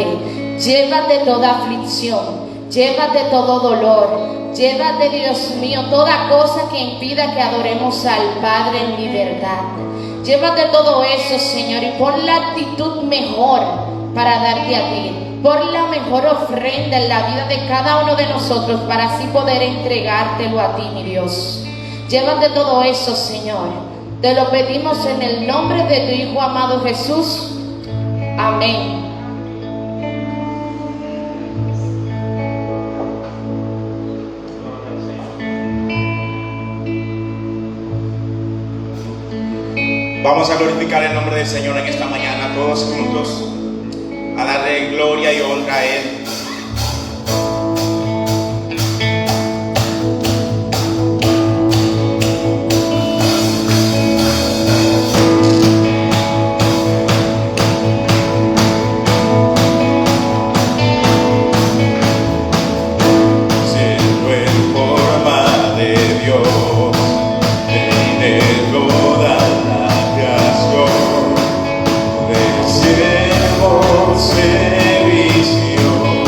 llévate toda aflicción, llévate todo dolor, llévate, Dios mío, toda cosa que impida que adoremos al Padre en libertad. Llévate todo eso, Señor, y pon la actitud mejor para darte a ti. Pon la mejor ofrenda en la vida de cada uno de nosotros para así poder entregártelo a ti, mi Dios. Llévate todo eso, Señor. Te lo pedimos en el nombre de tu Hijo amado Jesús. Amén. Vamos a glorificar el nombre del Señor en esta mañana, todos juntos, a darle gloria y honra a Él. Servicio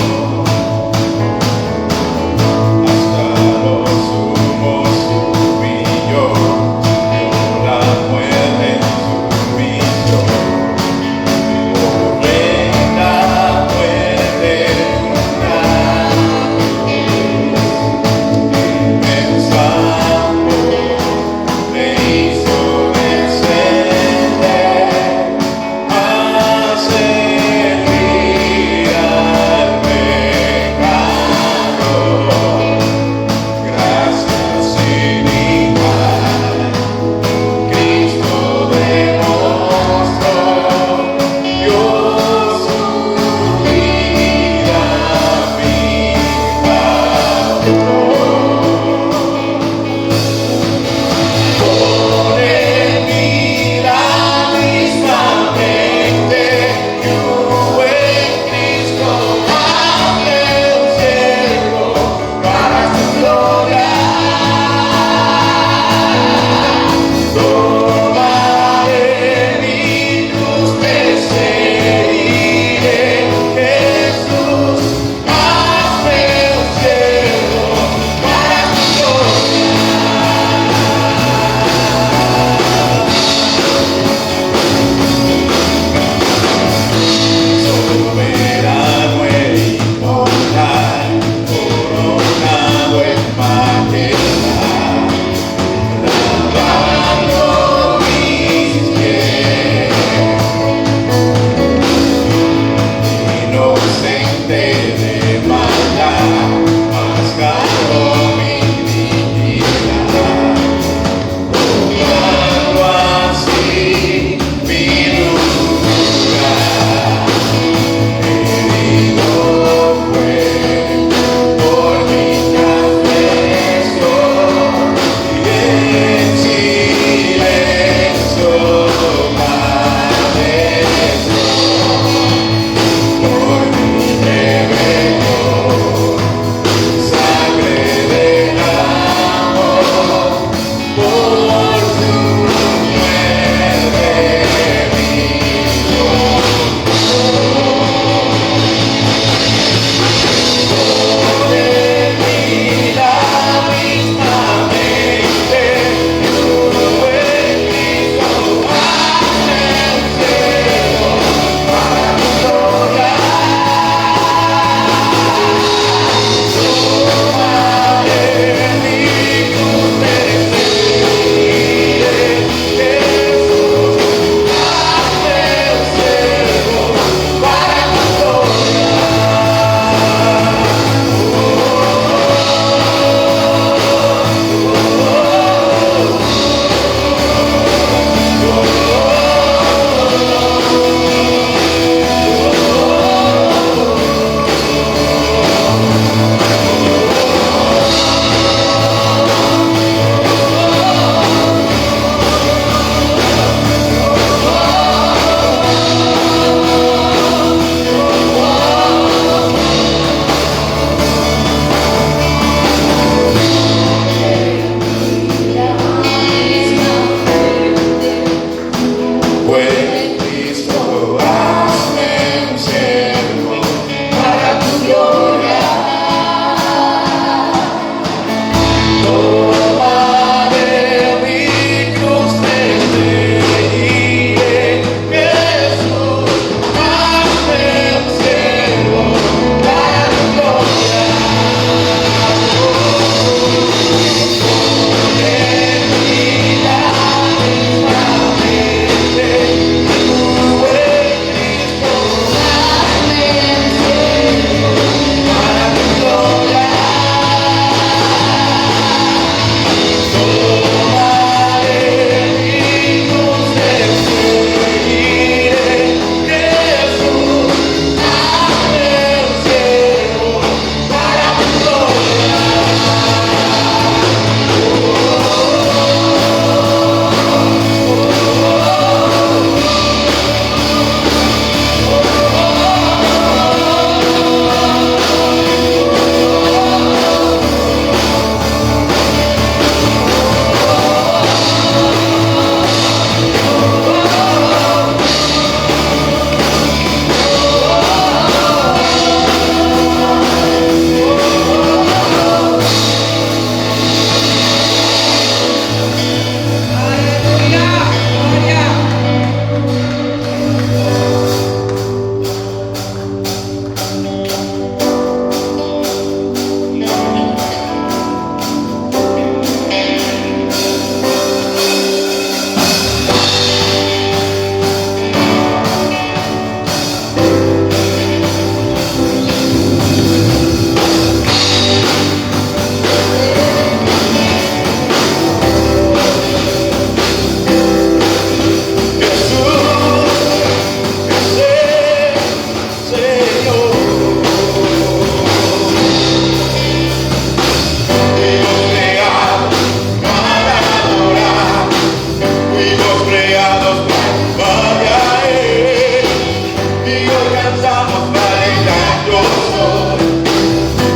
cantamos bailando yo soy.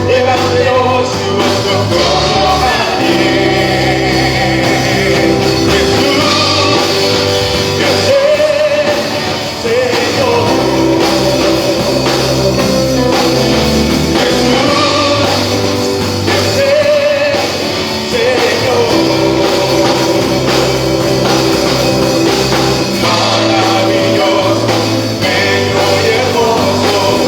Llévate hoy si vuestro trono también. Jesús, yo sé, Señor. Maravilloso, bello y hermoso.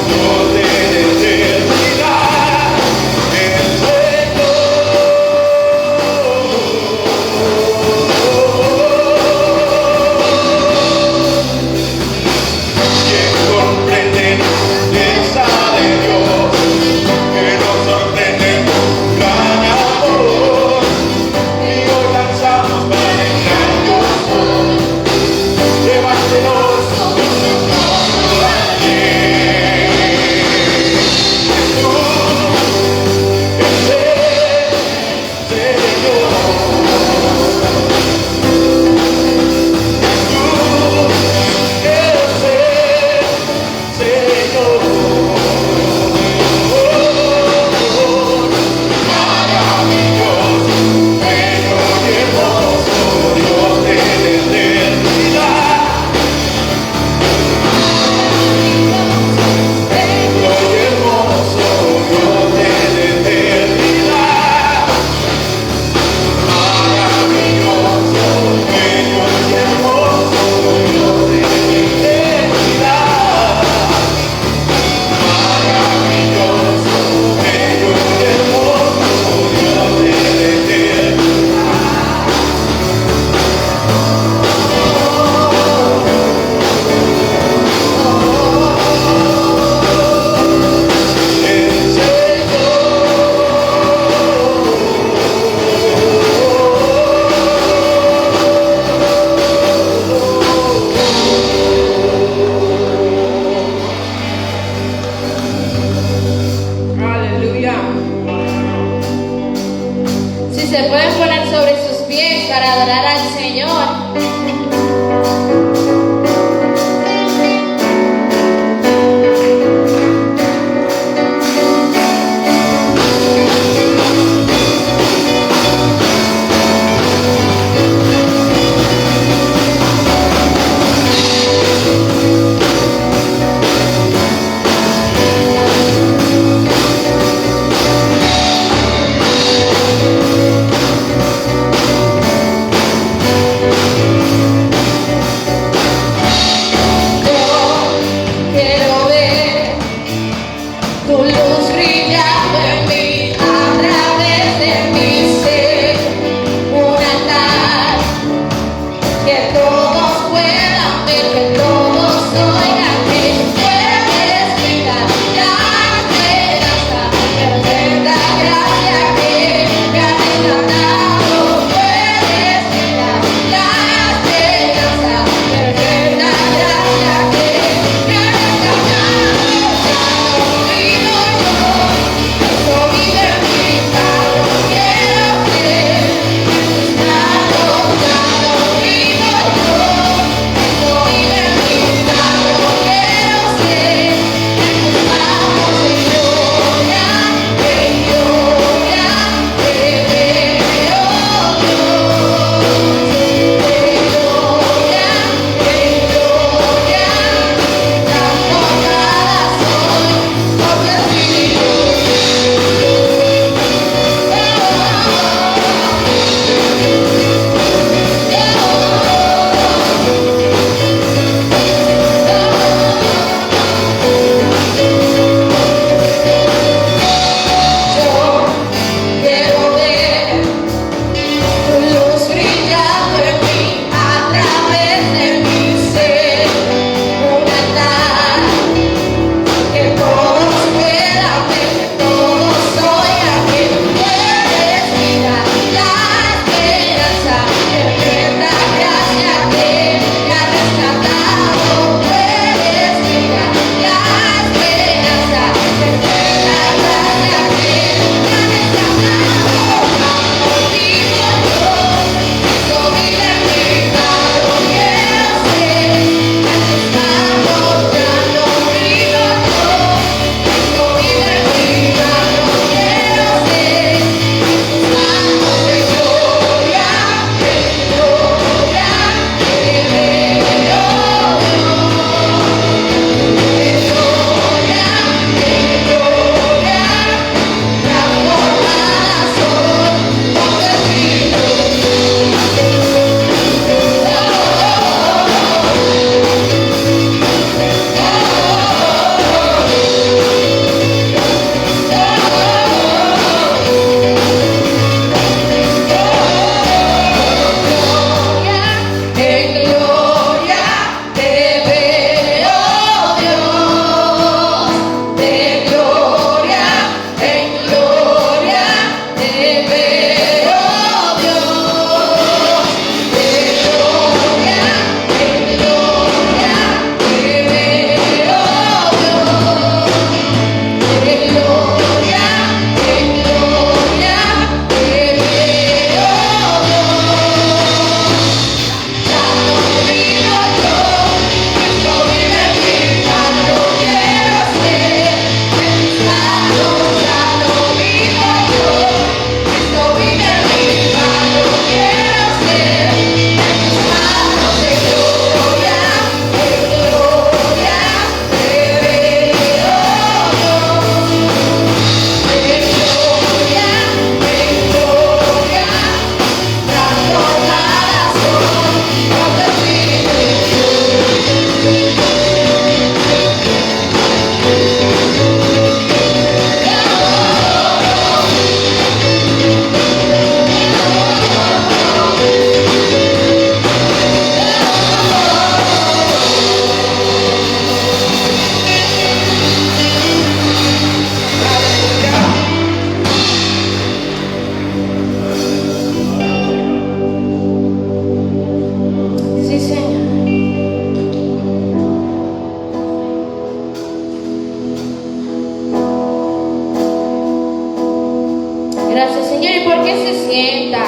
Gracias, Señor. ¿Y por qué se sientan?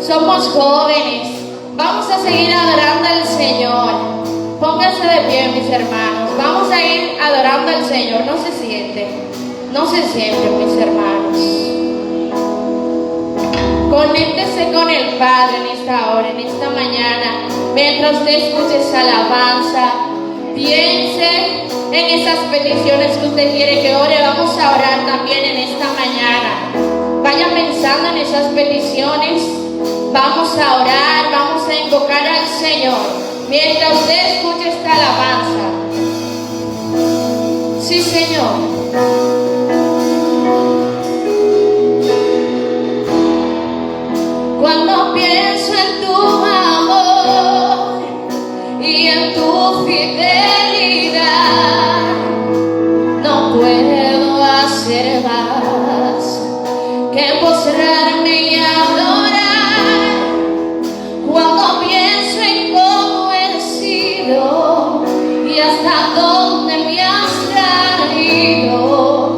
Somos jóvenes. Vamos a seguir adorando al Señor. Pónganse de pie, mis hermanos. Vamos a ir adorando al Señor. No se sienten. No se sienten, mis hermanos. Conéctese con el Padre en esta hora, en esta mañana. Mientras usted escuche esa alabanza, piense en esas peticiones que usted quiere que ore. Vamos a orar también en esta mañana. Vaya pensando en esas peticiones. Vamos a orar, vamos a invocar al Señor mientras usted escuche esta alabanza. Sí, Señor. Cuando pienso en tu amor y en tu fidelidad, no puedo hacer más que postrarme y adorar. Cuando pienso en cómo he sido y hasta dónde me has traído,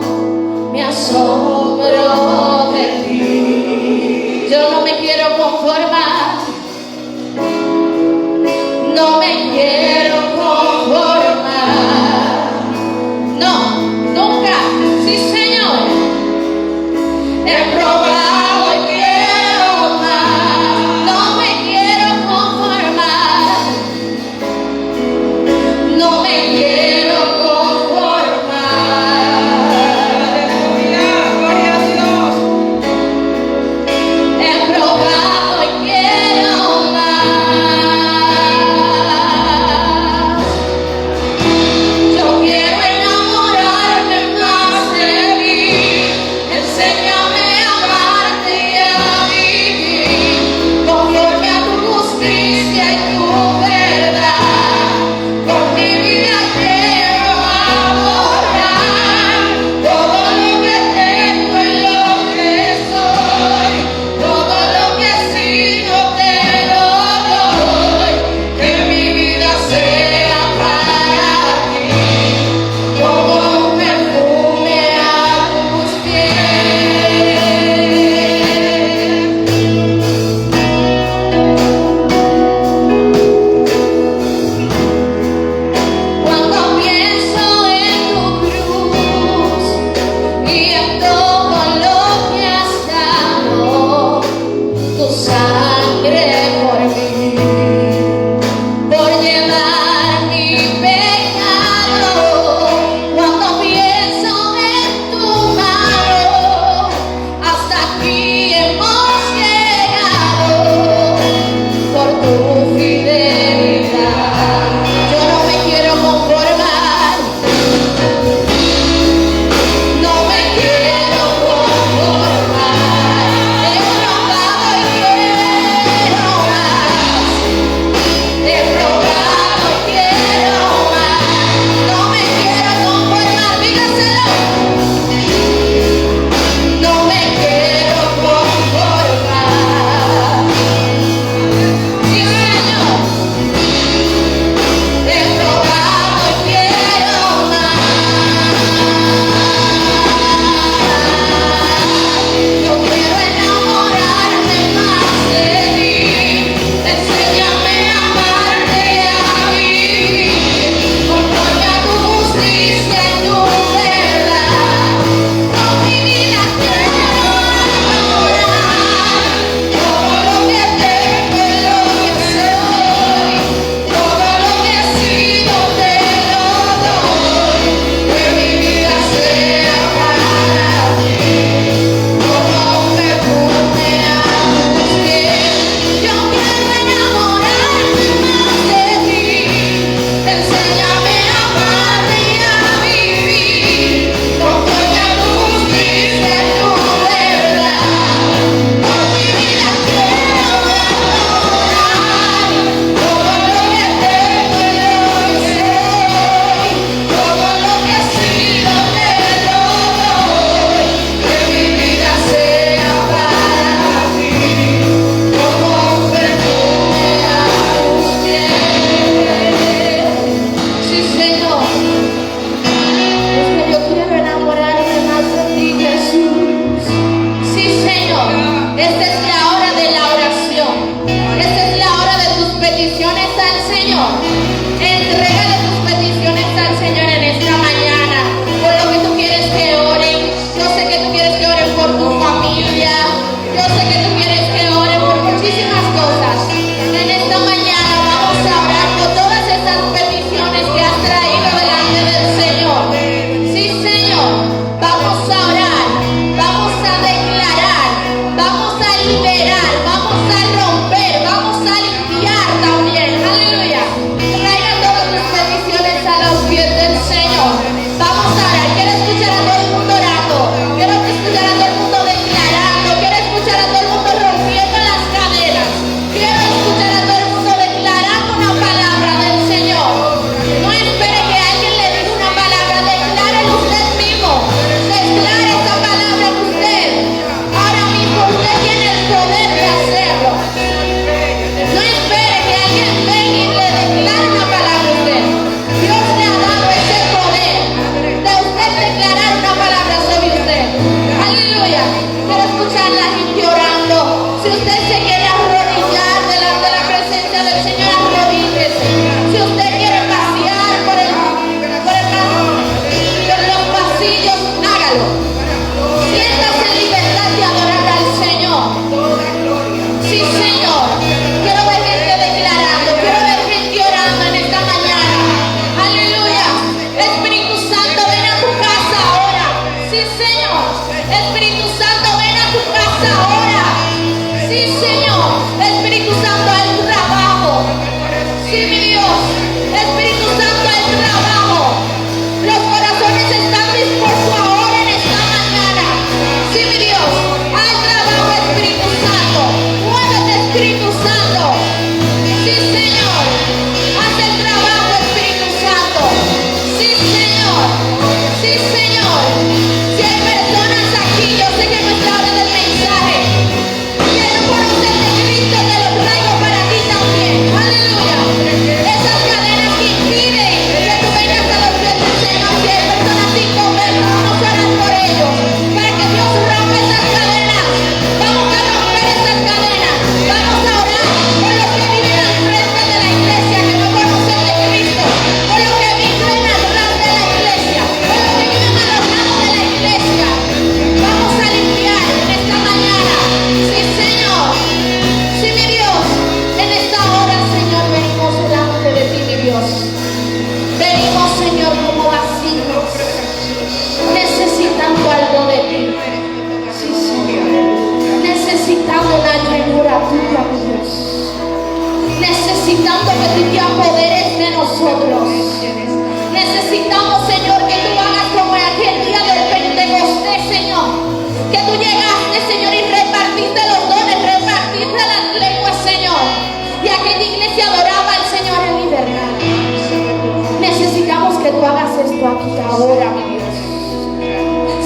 esto aquí ahora, mi Dios.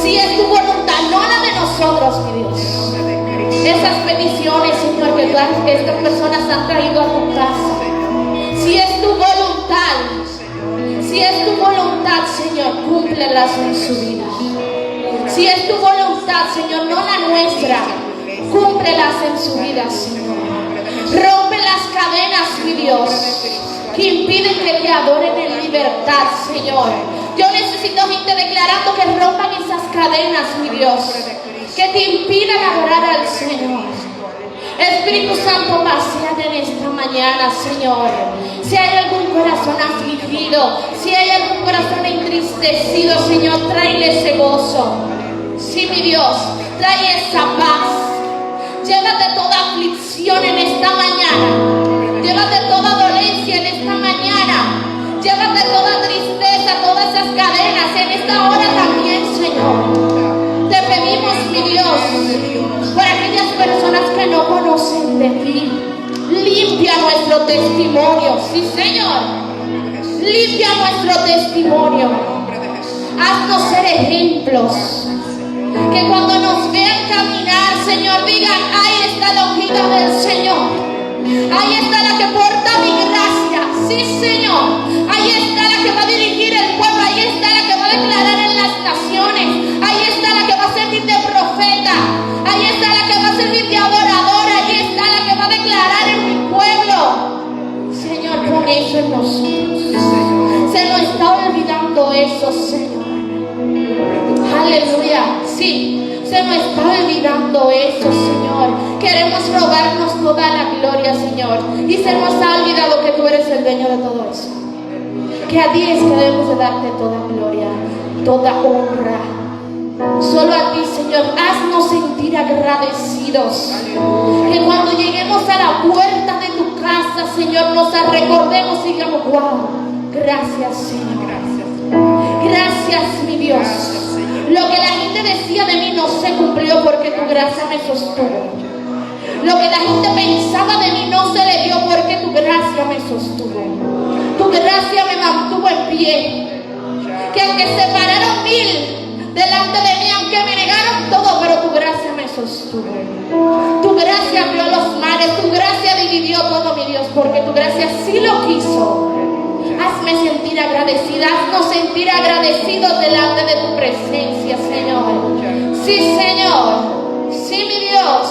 Si es tu voluntad, no la de nosotros, mi Dios. Esas peticiones, Señor, que estas personas han traído a tu casa. Si es tu voluntad, Señor, cúmplelas en su vida. Si es tu voluntad, Señor, no la nuestra, cúmplelas en su vida, Señor. Rompe las cadenas, mi Dios, que impiden que te adoren en libertad, Señor. Yo necesito gente declarando que rompan esas cadenas, mi Dios, que te impidan adorar al Señor. Espíritu Santo, paséate en esta mañana, Señor. Si hay algún corazón afligido, si hay algún corazón entristecido, Señor, tráele ese gozo. Sí, mi Dios, trae esa paz. Llévate toda aflicción en esta mañana. Llévate toda dolencia en esta mañana. Llévate toda tristeza, todas esas cadenas en esta hora también, Señor. Te pedimos, mi Dios, por aquellas personas que no conocen de ti. Limpia nuestro testimonio, sí, Señor. Limpia nuestro testimonio. Haznos ser ejemplos. Que cuando nos vean caminar, Señor, digan: ahí está la ungida del Señor. Ahí está la que porta mi gracia. Sí, Señor. Ahí está la que va a dirigir el pueblo. Ahí está la que va a declarar en las naciones. Ahí está la que va a servir de profeta. Ahí está la que va a servir de adoradora. Ahí está la que va a declarar en mi pueblo. Señor, pon eso en nosotros. Se nos está olvidando eso, Señor. Aleluya. Sí, se nos está olvidando eso, Señor. Queremos robarnos toda la gloria, Señor, y se nos ha olvidado que tú eres el dueño de todo eso. Que a ti es que debemos de darte toda gloria, toda honra. Solo a ti, Señor. Haznos sentir agradecidos. Que cuando lleguemos a la puerta de tu casa, Señor, nos recordemos y digamos: wow, gracias, Señor. Gracias, mi Dios. Lo que la gente decía de mí no se cumplió porque tu gracia me sostuvo. Lo que la gente pensaba de mí no se le dio porque tu gracia me sostuvo. Tu gracia me mantuvo en pie. Que aunque se pararon 1000 delante de mí, aunque me negaron todo, pero tu gracia me sostuvo. Tu gracia abrió los mares, tu gracia dividió todo, mi Dios, porque tu gracia sí lo quiso. Hazme sentir agradecida, haznos sentir agradecidos delante de tu presencia, Señor. Sí, Señor. Sí, mi Dios.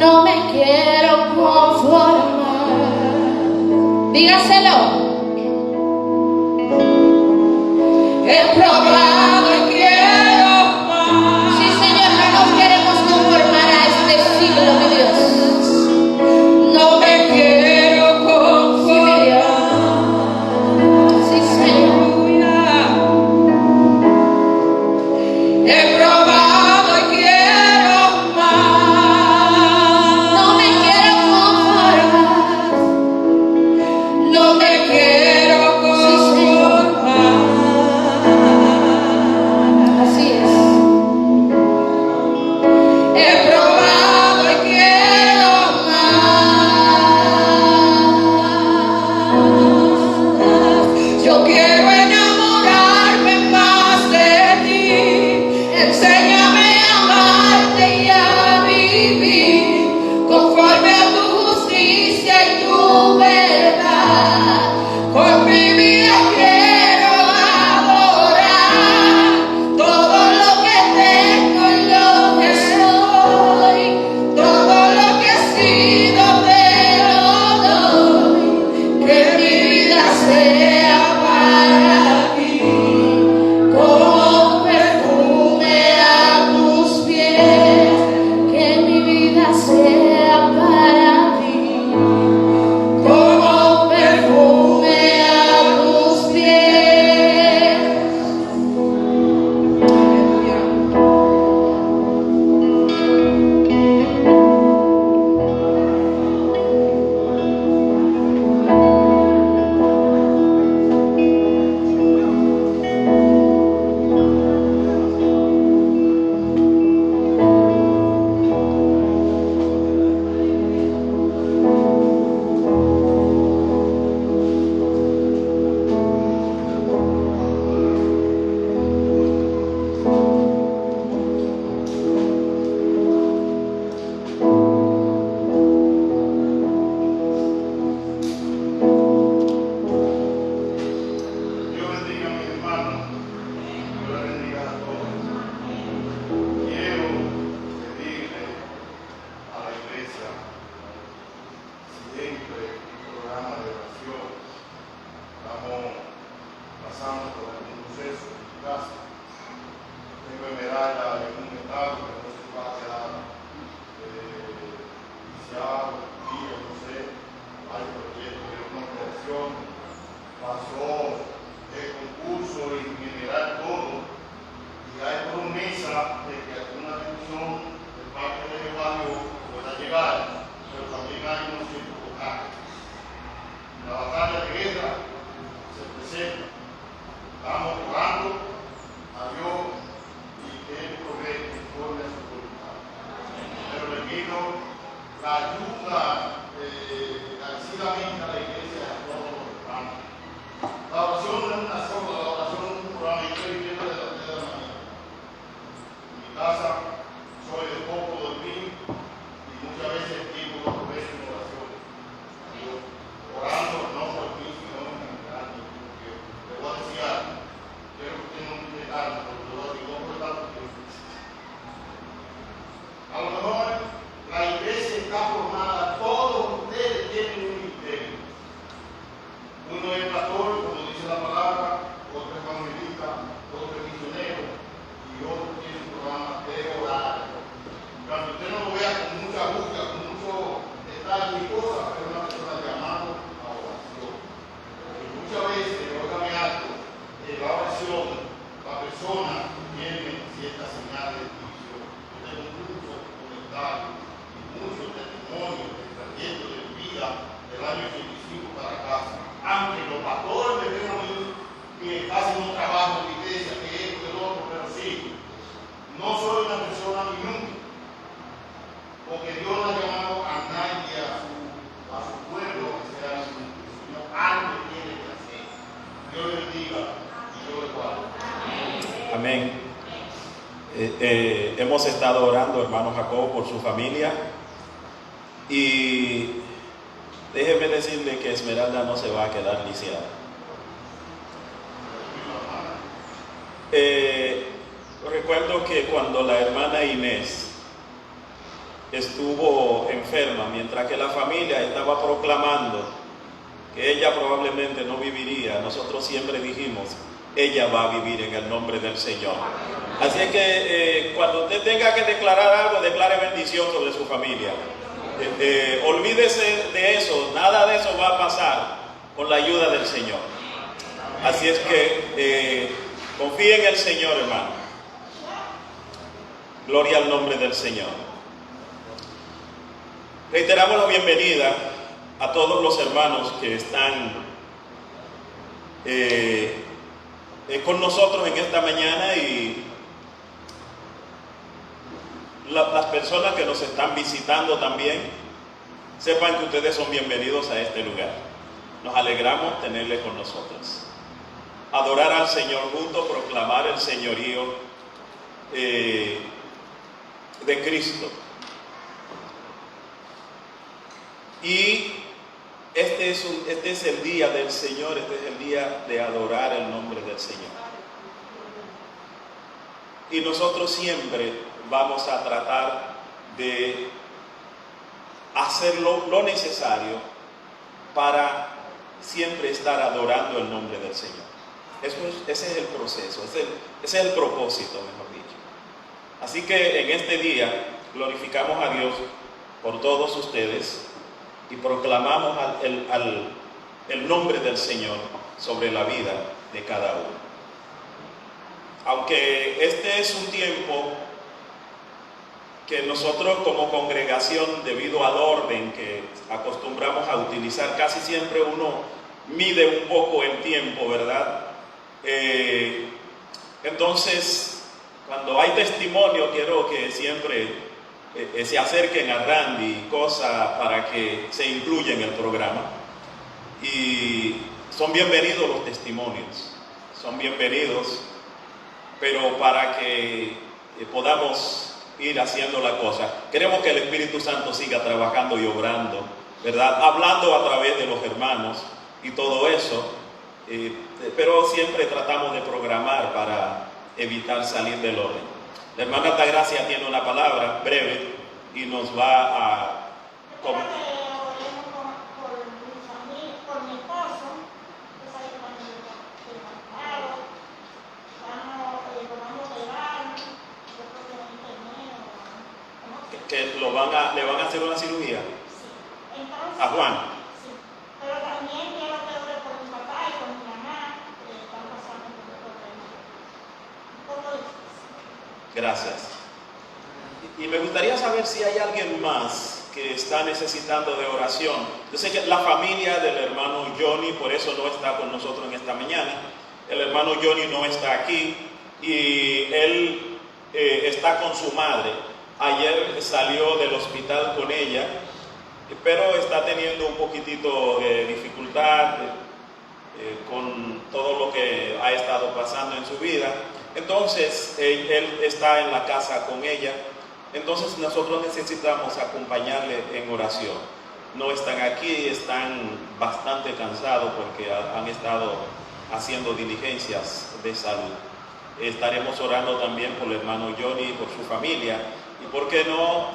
No me quiero conformar. Dígaselo. He probado y quiero más. Sí, Señor, no nos queremos conformar a este siglo, mi Dios. No me quiero conformar. Sí, Señor. He probado y quiero más. No me quiero conformar. No me quiero conformar. casa. Tengo Esmeralda en un estado que no se va a quedar iniciado, no sé, hay proyectos de una operación, pasó el concurso en general todo, y hay promesa de que alguna discusión de parte del barrio pueda llegar, pero también hay unos ciertos bloqueos. La batalla de guerra se presenta. Estamos orando a Dios y que Él provee conforme a su voluntad. Pero le pido la ayuda encarecidamente a la iglesia y a todos los hermanos. La oración no es una sola, la oración es un programa. Yo estoy viviendo de las 3 de la mañana. En mi casa soy de poco dormir y muchas veces el tiempo lo aprovecho en oración. Orando no por mí, sino en general. Porque le voy a decir algo. Quiero que usted no me quede tarde, porque le voy a decir, no por tanto tiempo. A lo mejor la iglesia está formada, todos ustedes tienen un ministerio. Uno es pastor, como dice la palabra, otro es evangelista, otro es misionero y otro tiene un programa de orar. Cuando usted no lo vea con mucha búsqueda, con mucho detalle y cosas, pero es una persona llamada a oración. Y muchas veces, óigame algo, la oración, la persona tiene ciertas señales de división. Yo tengo un curso documental y muchos testimonios del trayecto de mi vida del año 85 para acá. Aunque los pastores me ven a mí que hacen un trabajo en la iglesia, que esto, que lo otro, pero sí, no soy una persona minúscula, porque Dios no ha llamado a nadie a su pueblo que sea minúsculo, sino algo tiene que hacer. Dios les bendiga y Dios les guarde. Amén. Hemos estado orando, hermano Jacob, por su familia, y déjeme decirle que Esmeralda no se va a quedar lisiada. Recuerdo que cuando la hermana Inés estuvo enferma, mientras que la familia estaba proclamando que ella probablemente no viviría, nosotros siempre dijimos, ella va a vivir en el nombre del Señor. Así es que cuando usted tenga que declarar algo, declare bendición sobre su familia. Olvídese de eso, nada de eso va a pasar con la ayuda del Señor. Así es que confíe en el Señor, hermano. Gloria al nombre del Señor. Reiteramos la bienvenida a todos los hermanos que están con nosotros en esta mañana, y las personas que nos están visitando también, sepan que ustedes son bienvenidos a este lugar. Nos alegramos tenerles con nosotros. Adorar al Señor juntos, proclamar el señorío de Cristo. Y este es el día del Señor, este es el día de adorar el nombre del Señor. Y nosotros siempre vamos a tratar de hacer lo necesario para siempre estar adorando el nombre del Señor. Ese es el proceso, ese es el propósito, mejor dicho. Así que en este día glorificamos a Dios por todos ustedes y proclamamos el nombre del Señor sobre la vida de cada uno. Aunque este es un tiempo que nosotros como congregación, debido al orden que acostumbramos a utilizar, casi siempre uno mide un poco el tiempo, ¿verdad? Entonces, cuando hay testimonio, quiero que siempre se acerquen a Randy y cosas para que se incluya en el programa. Y son bienvenidos los testimonios, son bienvenidos, pero para que podamos ir haciendo la cosa, queremos que el Espíritu Santo siga trabajando y obrando, ¿verdad? Hablando a través de los hermanos y todo eso, pero siempre tratamos de programar para evitar salir del orden. La hermana Altagracia tiene una palabra breve y nos va a... Por mi esposo, que salió con el mercado. Estamos que le van a hacer una cirugía. Sí. Entonces, A Juan. sí. Pero también quiero que ore por mi papá y por mi mamá, que están pasando por un problema un poco difícil. Gracias. Y me gustaría saber si hay alguien más que está necesitando de oración. Yo sé que la familia del hermano Johnny, por eso no está con nosotros en esta mañana. El hermano Johnny no está aquí y él está con su madre. Ayer salió del hospital con ella, pero está teniendo un poquitito de dificultad con todo lo que ha estado pasando en su vida. Entonces él está en la casa con ella. Entonces nosotros necesitamos acompañarle en oración. No están aquí, están bastante cansados porque han estado haciendo diligencias de salud. Estaremos orando también por el hermano Johnny y por su familia. Y por qué no,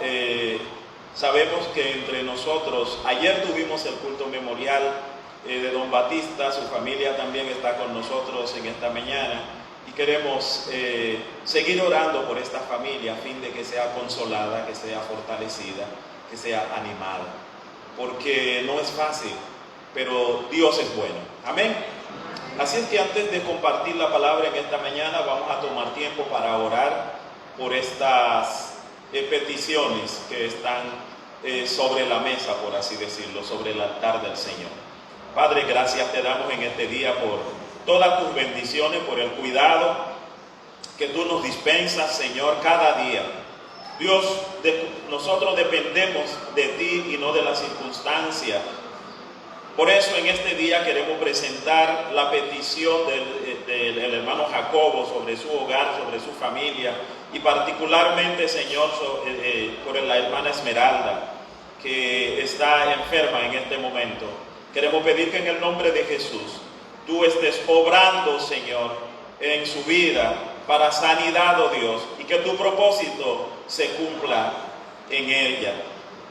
sabemos que entre nosotros, ayer tuvimos el culto memorial de don Batista, su familia también está con nosotros en esta mañana. Y queremos seguir orando por esta familia a fin de que sea consolada, que sea fortalecida, que sea animada. Porque no es fácil, pero Dios es bueno. Amén. Así es que antes de compartir la palabra en esta mañana, vamos a tomar tiempo para orar por estas peticiones que están sobre la mesa, por así decirlo, sobre el altar del Señor. Padre, gracias te damos en este día por todas tus bendiciones, por el cuidado que tú nos dispensas, Señor, cada día. Dios, nosotros dependemos de ti y no de las circunstancias. Por eso en este día queremos presentar la petición del hermano Jacobo sobre su hogar, sobre su familia, y particularmente, Señor, por la hermana Esmeralda, que está enferma en este momento. Queremos pedir que en el nombre de Jesús tú estés obrando, Señor, en su vida para sanidad, oh Dios, y que tu propósito se cumpla en ella,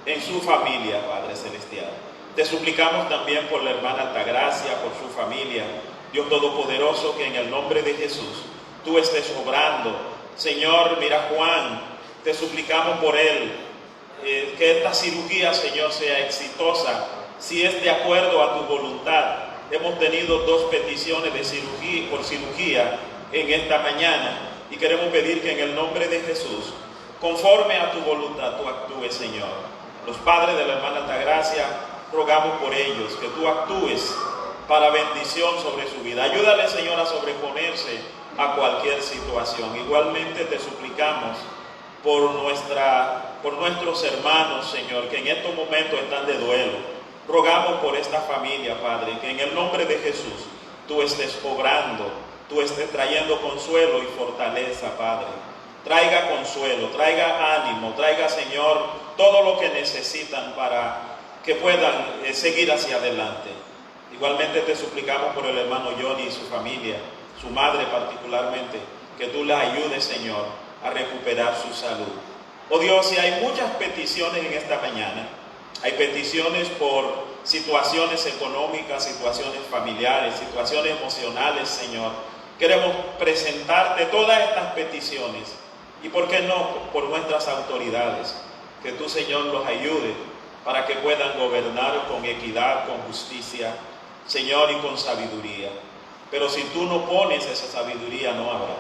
en su familia, Padre Celestial. Te suplicamos también por la hermana Altagracia, por su familia, Dios Todopoderoso, que en el nombre de Jesús tú estés obrando. Señor, mira Juan, te suplicamos por él, que esta cirugía, Señor, sea exitosa, si es de acuerdo a tu voluntad. Hemos tenido 2 peticiones de cirugía en esta mañana y queremos pedir que en el nombre de Jesús, conforme a tu voluntad, tú actúes, Señor. Los padres de la hermana Altagracia, rogamos por ellos, que tú actúes para bendición sobre su vida. Ayúdale, Señor, a sobreponerse a cualquier situación. Igualmente te suplicamos por nuestros hermanos, Señor, que en estos momentos están de duelo. Rogamos por esta familia, Padre, que en el nombre de Jesús tú estés obrando, tú estés trayendo consuelo y fortaleza, Padre. Traiga consuelo, traiga ánimo, traiga, Señor, todo lo que necesitan para que puedan seguir hacia adelante. Igualmente te suplicamos por el hermano Johnny y su familia, su madre particularmente, que tú la ayudes, Señor, a recuperar su salud. Oh Dios, si hay muchas peticiones en esta mañana, hay peticiones por situaciones económicas, situaciones familiares, situaciones emocionales, Señor. Queremos presentarte todas estas peticiones y, ¿por qué no?, por nuestras autoridades, que tú, Señor, los ayude para que puedan gobernar con equidad, con justicia, Señor, y con sabiduría. Pero si tú no pones esa sabiduría, no habrá.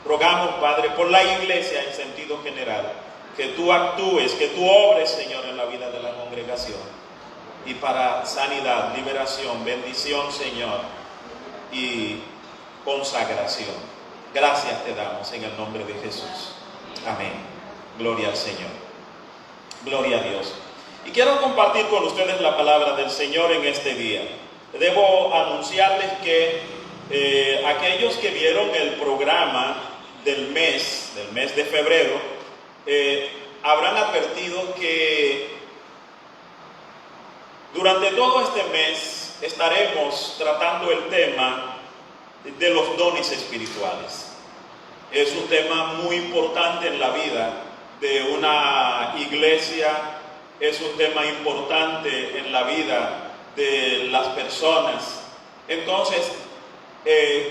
Rogamos, Padre, por la iglesia en sentido general, que tú actúes, que tú obres, Señor, en la vida de la congregación. Y para sanidad, liberación, bendición, Señor, y consagración. Gracias te damos en el nombre de Jesús. Amén. Gloria al Señor. Gloria a Dios. Y quiero compartir con ustedes la palabra del Señor en este día. Debo anunciarles que aquellos que vieron el programa del mes de febrero, habrán advertido que durante todo este mes estaremos tratando el tema de los dones espirituales. Es un tema muy importante en la vida de una iglesia, es un tema importante en la vida de las personas. Entonces,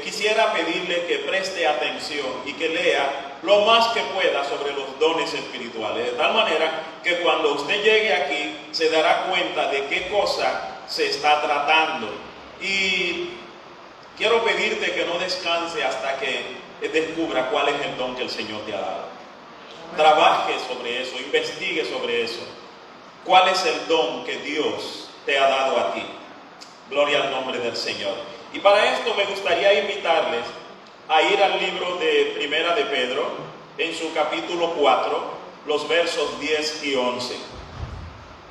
quisiera pedirle que preste atención y que lea lo más que pueda sobre los dones espirituales, de tal manera que cuando usted llegue aquí se dará cuenta de qué cosa se está tratando. Y quiero pedirte que no descanse hasta que descubra cuál es el don que el Señor te ha dado. Trabaje sobre eso, investigue sobre eso. ¿Cuál es el don que Dios te ha dado a ti? Gloria al nombre del Señor. Y para esto me gustaría invitarles a ir al libro de Primera de Pedro, en su capítulo 4, los versos 10 y 11.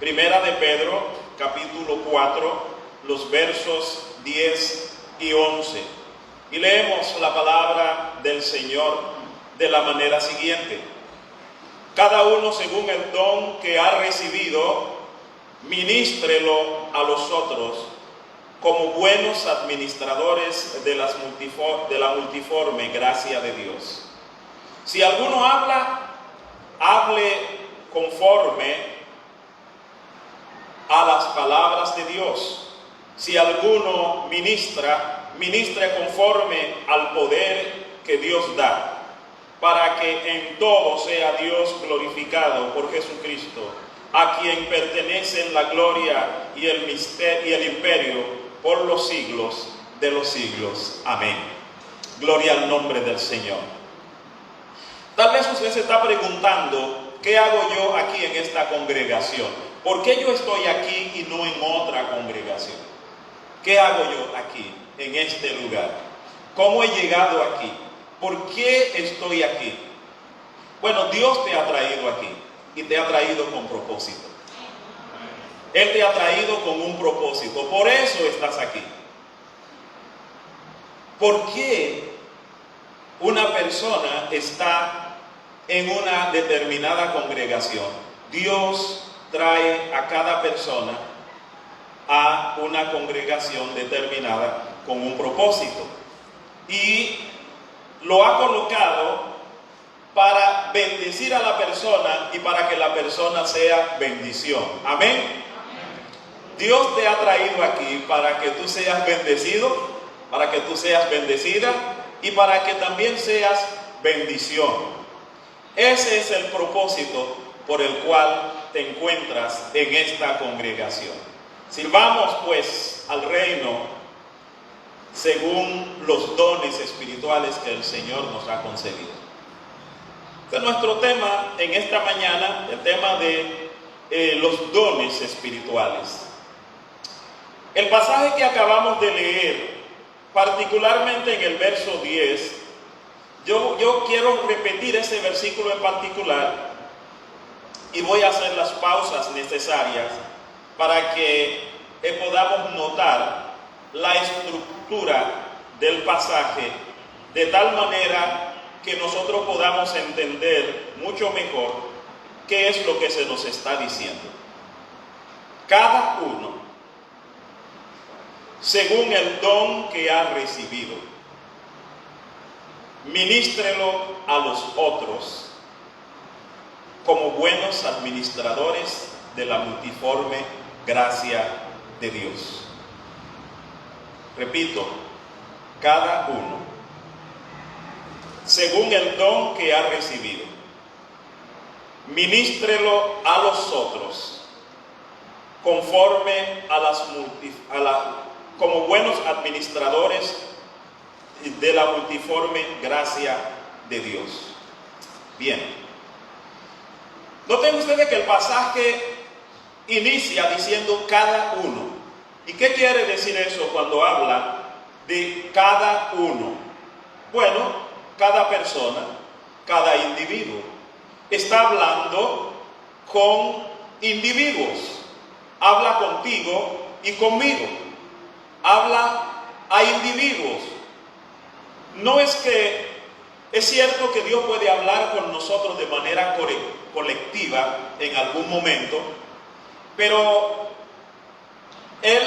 Primera de Pedro, capítulo 4, los versos 10 y 11. Y leemos la palabra del Señor de la manera siguiente: cada uno según el don que ha recibido, ministrelo a los otros como buenos administradores de la multiforme gracia de Dios. Si alguno habla, hable conforme a las palabras de Dios. Si alguno ministra, ministre conforme al poder que Dios da, para que en todo sea Dios glorificado por Jesucristo, a quien pertenecen la gloria y el imperio por los siglos de los siglos. Amén. Gloria al nombre del Señor. Tal vez usted se está preguntando, ¿qué hago yo aquí en esta congregación? ¿Por qué yo estoy aquí y no en otra congregación? ¿Qué hago yo aquí, en este lugar? ¿Cómo he llegado aquí? ¿Por qué estoy aquí? Bueno, Dios te ha traído aquí y te ha traído con propósito. Él te ha traído con un propósito, por eso estás aquí. ¿Por qué una persona está en una determinada congregación? Dios trae a cada persona a una congregación determinada con un propósito y lo ha colocado para bendecir a la persona y para que la persona sea bendición. Amén. Dios te ha traído aquí para que tú seas bendecido, para que tú seas bendecida y para que también seas bendición. Ese es el propósito por el cual te encuentras en esta congregación. Sirvamos pues al reino según los dones espirituales que el Señor nos ha concedido. Este es nuestro tema en esta mañana, el tema de los dones espirituales. El pasaje que acabamos de leer, particularmente en el verso 10, yo quiero repetir ese versículo en particular y voy a hacer las pausas necesarias para que podamos notar la estructura del pasaje de tal manera que nosotros podamos entender mucho mejor qué es lo que se nos está diciendo. Cada uno, según el don que ha recibido, ministrelo a los otros como buenos administradores de la multiforme gracia de Dios. Repito, cada uno, según el don que ha recibido, ministrelo a los otros conforme como buenos administradores de la multiforme gracia de Dios. Bien, noten ustedes que el pasaje inicia diciendo cada uno. ¿Y qué quiere decir eso cuando habla de cada uno? Bueno, cada persona, cada individuo. Está hablando con individuos. Habla contigo y conmigo. Habla a individuos. No es que es cierto que Dios puede hablar con nosotros de manera colectiva en algún momento, pero Él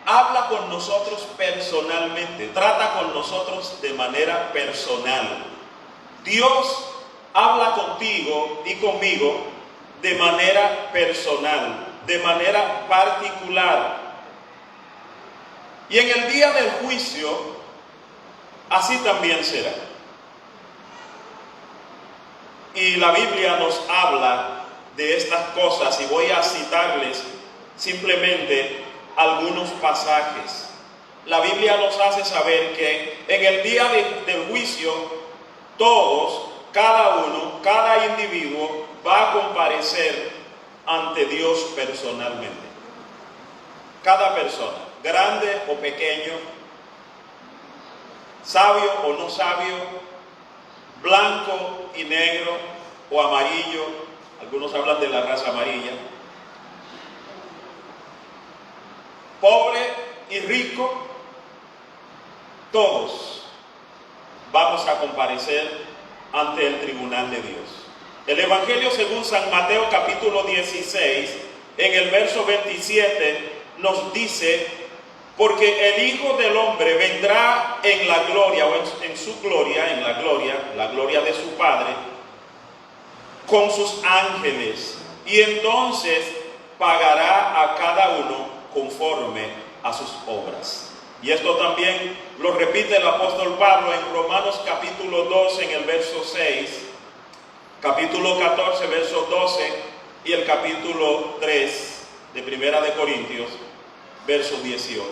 habla con nosotros personalmente, trata con nosotros de manera personal. Dios habla contigo y conmigo de manera personal, de manera particular. Y en el día del juicio, así también será. Y la Biblia nos habla de estas cosas y voy a citarles simplemente algunos pasajes. La Biblia nos hace saber que en el día del juicio todos, cada uno, cada individuo va a comparecer ante Dios personalmente. Cada persona, grande o pequeño, sabio o no sabio, blanco y negro o amarillo, algunos hablan de la raza amarilla, pobre y rico, todos vamos a comparecer ante el tribunal de Dios. El Evangelio según San Mateo capítulo 16, en el verso 27, nos dice: porque el Hijo del Hombre vendrá en la gloria, o en su gloria, en la gloria de su Padre, con sus ángeles, y entonces pagará a cada uno conforme a sus obras. Y esto también lo repite el apóstol Pablo en Romanos capítulo 2, en el verso 6, capítulo 14, verso 12, y el capítulo 3 de Primera de Corintios, verso 18.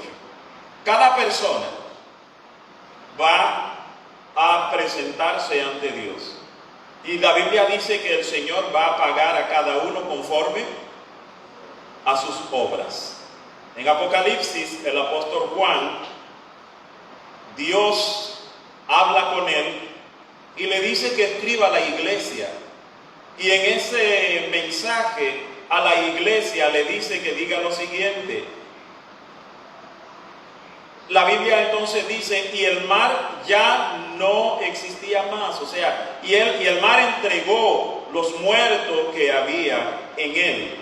Cada persona va a presentarse ante Dios. Y la Biblia dice que el Señor va a pagar a cada uno conforme a sus obras. En Apocalipsis, el apóstol Juan, Dios habla con él y le dice que escriba a la iglesia. Y en ese mensaje a la iglesia le dice que diga lo siguiente. La Biblia entonces dice: y el mar ya no existía más. O sea, y el mar entregó los muertos que había en él.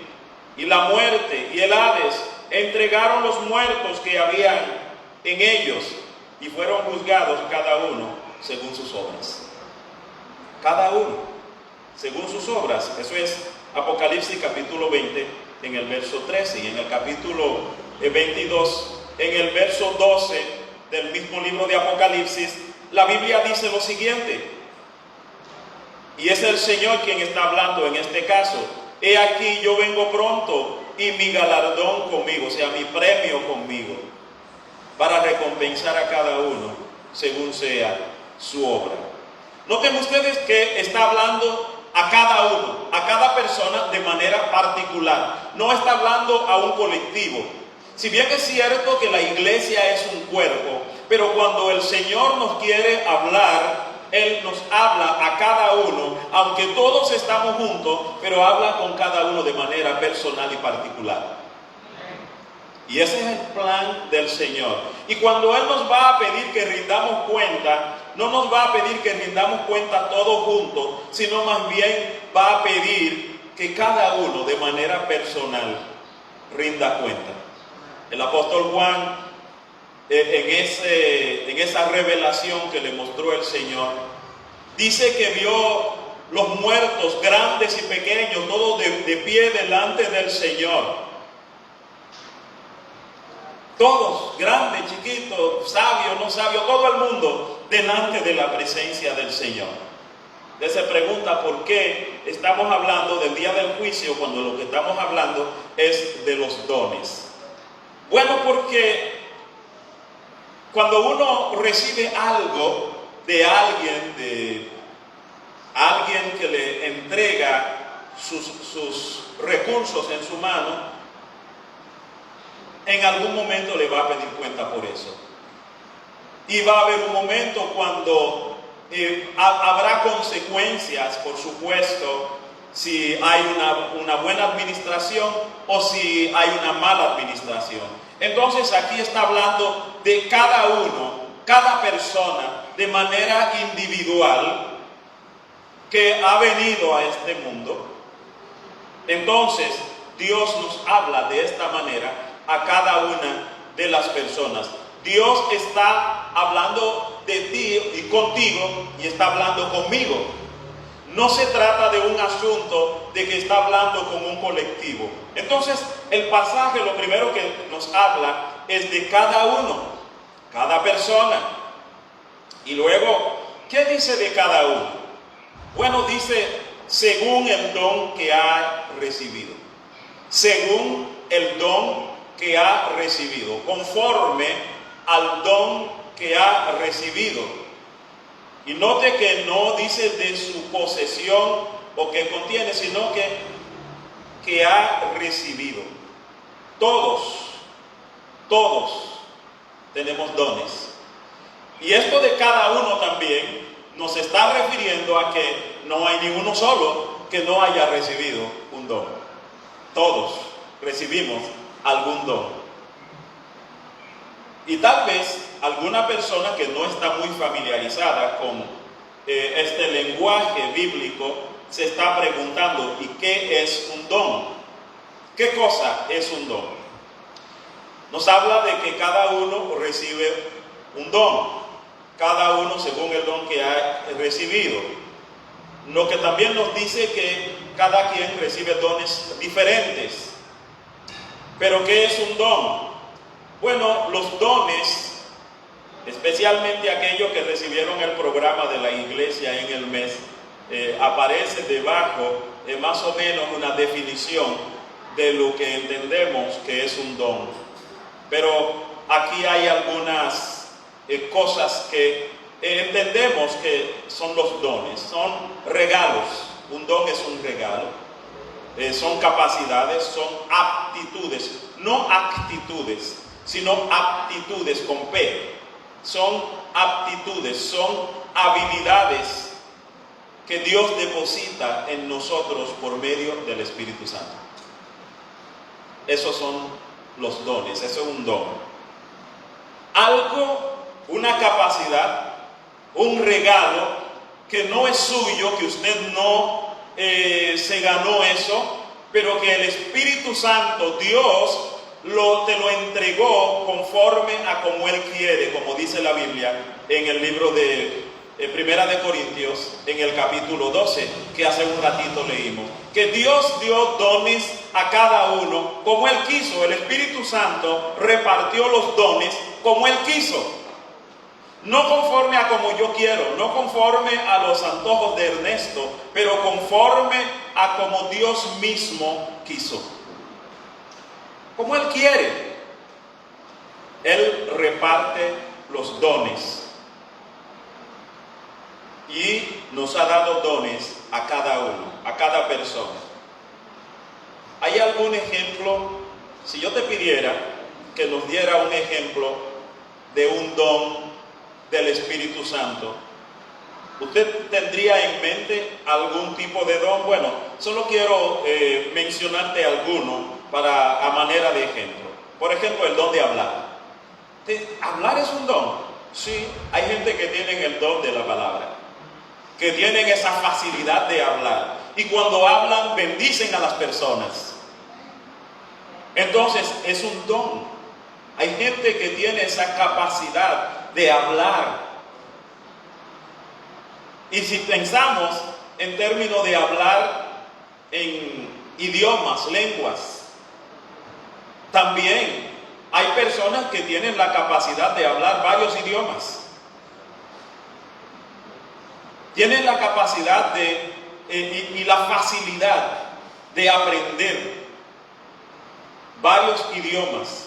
Y la muerte y el Hades entregaron los muertos que habían en ellos, y fueron juzgados cada uno según sus obras. Cada uno según sus obras. Eso es Apocalipsis capítulo 20 en el verso 13, y en el capítulo 22 en el verso 12 del mismo libro de Apocalipsis, la Biblia dice lo siguiente, y es el Señor quien está hablando en este caso: he aquí yo vengo pronto, y mi galardón conmigo, o sea, mi premio conmigo, para recompensar a cada uno según sea su obra. Noten ustedes que está hablando a cada uno, a cada persona de manera particular. No está hablando a un colectivo. Si bien es cierto que la iglesia es un cuerpo, pero cuando el Señor nos quiere hablar, Él nos habla a cada uno, aunque todos estamos juntos, pero habla con cada uno de manera personal y particular. Y ese es el plan del Señor. Y cuando Él nos va a pedir que rindamos cuenta, no nos va a pedir que rindamos cuenta todos juntos, sino más bien va a pedir que cada uno de manera personal rinda cuenta. El apóstol Juan, en esa revelación que le mostró el Señor, dice que vio los muertos, grandes y pequeños, todos de pie delante del Señor. Todos, grandes, chiquitos, sabios, no sabios, todo el mundo delante de la presencia del Señor. Usted se pregunta por qué estamos hablando del día del juicio cuando lo que estamos hablando es de los dones. Bueno, porque cuando uno recibe algo de alguien que le entrega sus recursos en su mano, en algún momento le va a pedir cuenta por eso. Y va a haber un momento cuando habrá consecuencias, por supuesto, si hay una buena administración o si hay una mala administración. Entonces aquí está hablando de cada uno, cada persona, de manera individual, que ha venido a este mundo. Entonces Dios nos habla de esta manera a cada una de las personas. Dios está hablando de ti y contigo, y está hablando conmigo. No se trata de un asunto de que está hablando con un colectivo. Entonces, el pasaje lo primero que nos habla es de cada uno, cada persona. Y luego, ¿qué dice de cada uno? Bueno, dice según el don que ha recibido. Según el don que ha recibido, conforme al don que ha recibido. Y note que no dice de su posesión o que contiene, sino que ha recibido. Todos tenemos dones. Y esto de cada uno también nos está refiriendo a que no hay ninguno solo que no haya recibido un don. Todos recibimos algún don. Y tal vez alguna persona que no está muy familiarizada con este lenguaje bíblico se está preguntando, ¿y qué es un don? ¿Qué cosa es un don? Nos habla de que cada uno recibe un don, cada uno según el don que ha recibido. Lo que también nos dice que cada quien recibe dones diferentes. ¿Pero qué es un don? Bueno, los dones, especialmente aquellos que recibieron el programa de la iglesia en el mes, aparece debajo más o menos una definición de lo que entendemos que es un don. Pero aquí hay algunas cosas que entendemos que son los dones, son regalos. Un don es un regalo. Son capacidades, son aptitudes, no actitudes, sino aptitudes con P. Son aptitudes, son habilidades que Dios deposita en nosotros por medio del Espíritu Santo. Esos son los dones, eso es un don. Algo, una capacidad, un regalo que no es suyo, que usted no se ganó eso, pero que el Espíritu Santo, Dios, te lo entregó conforme a como Él quiere, como dice la Biblia en el libro de Primera de Corintios, en el capítulo 12, que hace un ratito leímos. Que Dios dio dones a cada uno como Él quiso. El Espíritu Santo repartió los dones como Él quiso. No conforme a como yo quiero, no conforme a los antojos de Ernesto, pero conforme a como Dios mismo quiso. Como Él quiere. Él reparte los dones. Y nos ha dado dones a cada uno, a cada persona. ¿Hay algún ejemplo? Si yo te pidiera que nos diera un ejemplo de un don del Espíritu Santo, ¿usted tendría en mente algún tipo de don? Bueno, solo quiero mencionarte alguno a manera de ejemplo. Por ejemplo, el don de hablar. ¿Hablar es un don? Sí, hay gente que tiene el don de la palabra, que tienen esa facilidad de hablar. Y cuando hablan, bendicen a las personas. Entonces, es un don. Hay gente que tiene esa capacidad de hablar. Y si pensamos en términos de hablar en idiomas, lenguas, también hay personas que tienen la capacidad de hablar varios idiomas. Tienen la capacidad y la facilidad de aprender varios idiomas.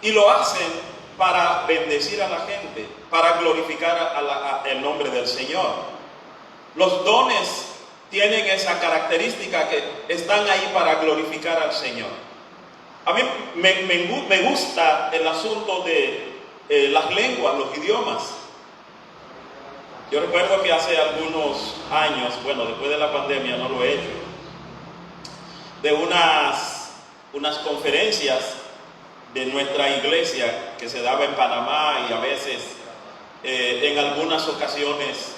Y lo hacen para bendecir a la gente, para glorificar el nombre del Señor. Los dones tienen esa característica que están ahí para glorificar al Señor. A mí me gusta el asunto de las lenguas, los idiomas. Yo recuerdo que hace algunos años, bueno, después de la pandemia no lo he hecho, de unas conferencias de nuestra iglesia que se daba en Panamá y a veces en algunas ocasiones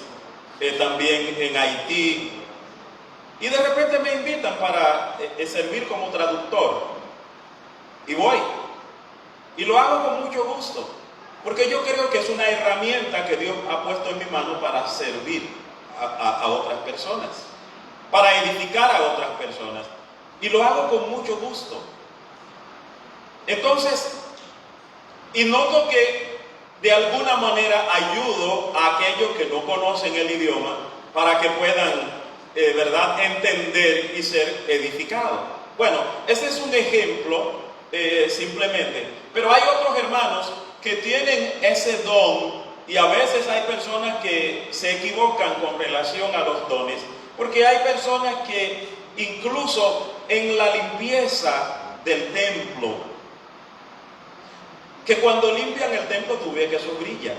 también en Haití, y de repente me invitan para servir como traductor y voy y lo hago con mucho gusto, porque yo creo que es una herramienta que Dios ha puesto en mi mano para servir a otras personas, para edificar a otras personas, y lo hago con mucho gusto. Entonces, y noto que de alguna manera ayudo a aquellos que no conocen el idioma para que puedan, ¿verdad?, entender y ser edificados. Bueno, este es un ejemplo simplemente, pero hay otros hermanos que tienen ese don y a veces hay personas que se equivocan con relación a los dones, porque hay personas que incluso en la limpieza del templo, que cuando limpian el templo tú ves que eso brilla.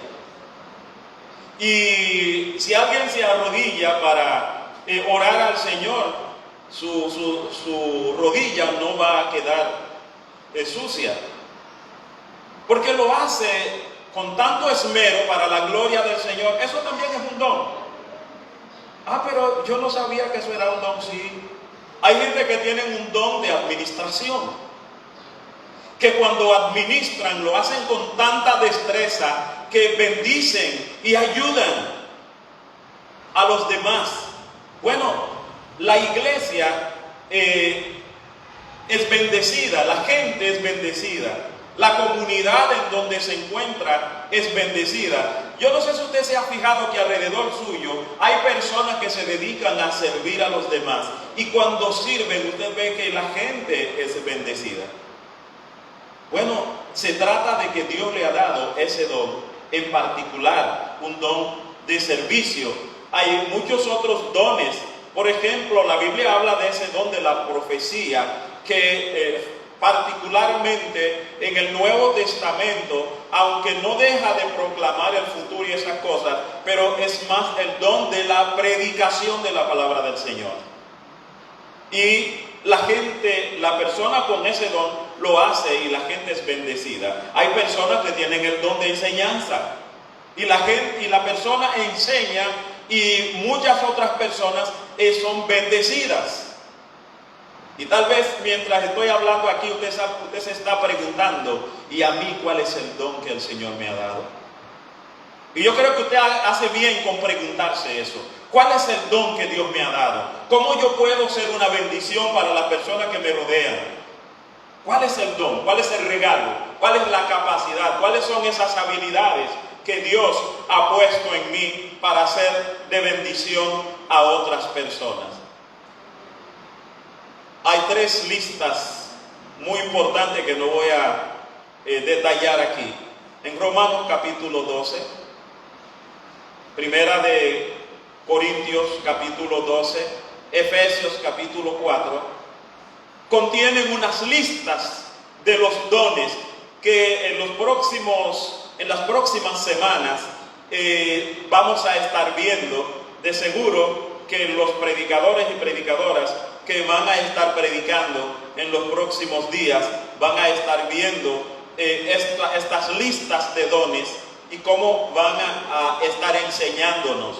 Y si alguien se arrodilla para orar al Señor, su rodilla no va a quedar sucia, porque lo hace con tanto esmero para la gloria del Señor. Eso también es un don. Ah, pero yo no sabía que eso era un don. Sí, hay gente que tiene un don de administración, que cuando administran lo hacen con tanta destreza que bendicen y ayudan a los demás. Bueno, la iglesia es bendecida, la gente es bendecida, la comunidad en donde se encuentra es bendecida. Yo no sé si usted se ha fijado que alrededor suyo hay personas que se dedican a servir a los demás, y cuando sirven usted ve que la gente es bendecida. Bueno, se trata de que Dios le ha dado ese don, en particular un don de servicio. Hay muchos otros dones. Por ejemplo, la Biblia habla de ese don de la profecía, que particularmente en el Nuevo Testamento, aunque no deja de proclamar el futuro y esas cosas, pero es más el don de la predicación de la palabra del Señor. Y la gente, la persona con ese don lo hace y la gente es bendecida. Hay personas que tienen el don de enseñanza y la persona enseña, y muchas otras personas son bendecidas. Y tal vez mientras estoy hablando aquí usted se está preguntando, ¿y a mí cuál es el don que el Señor me ha dado? Y yo creo que usted hace bien con preguntarse eso. ¿Cuál es el don que Dios me ha dado? ¿Cómo yo puedo ser una bendición para las personas que me rodean? ¿Cuál es el don? ¿Cuál es el regalo? ¿Cuál es la capacidad? ¿Cuáles son esas habilidades que Dios ha puesto en mí para ser de bendición a otras personas? Hay 3 listas muy importantes que no voy a detallar aquí. En Romanos capítulo 12, Primera de Corintios capítulo 12, Efesios capítulo 4, contienen unas listas de los dones que en las próximas semanas vamos a estar viendo. De seguro que los predicadores y predicadoras que van a estar predicando en los próximos días van a estar viendo estas listas de dones y cómo van a estar enseñándonos.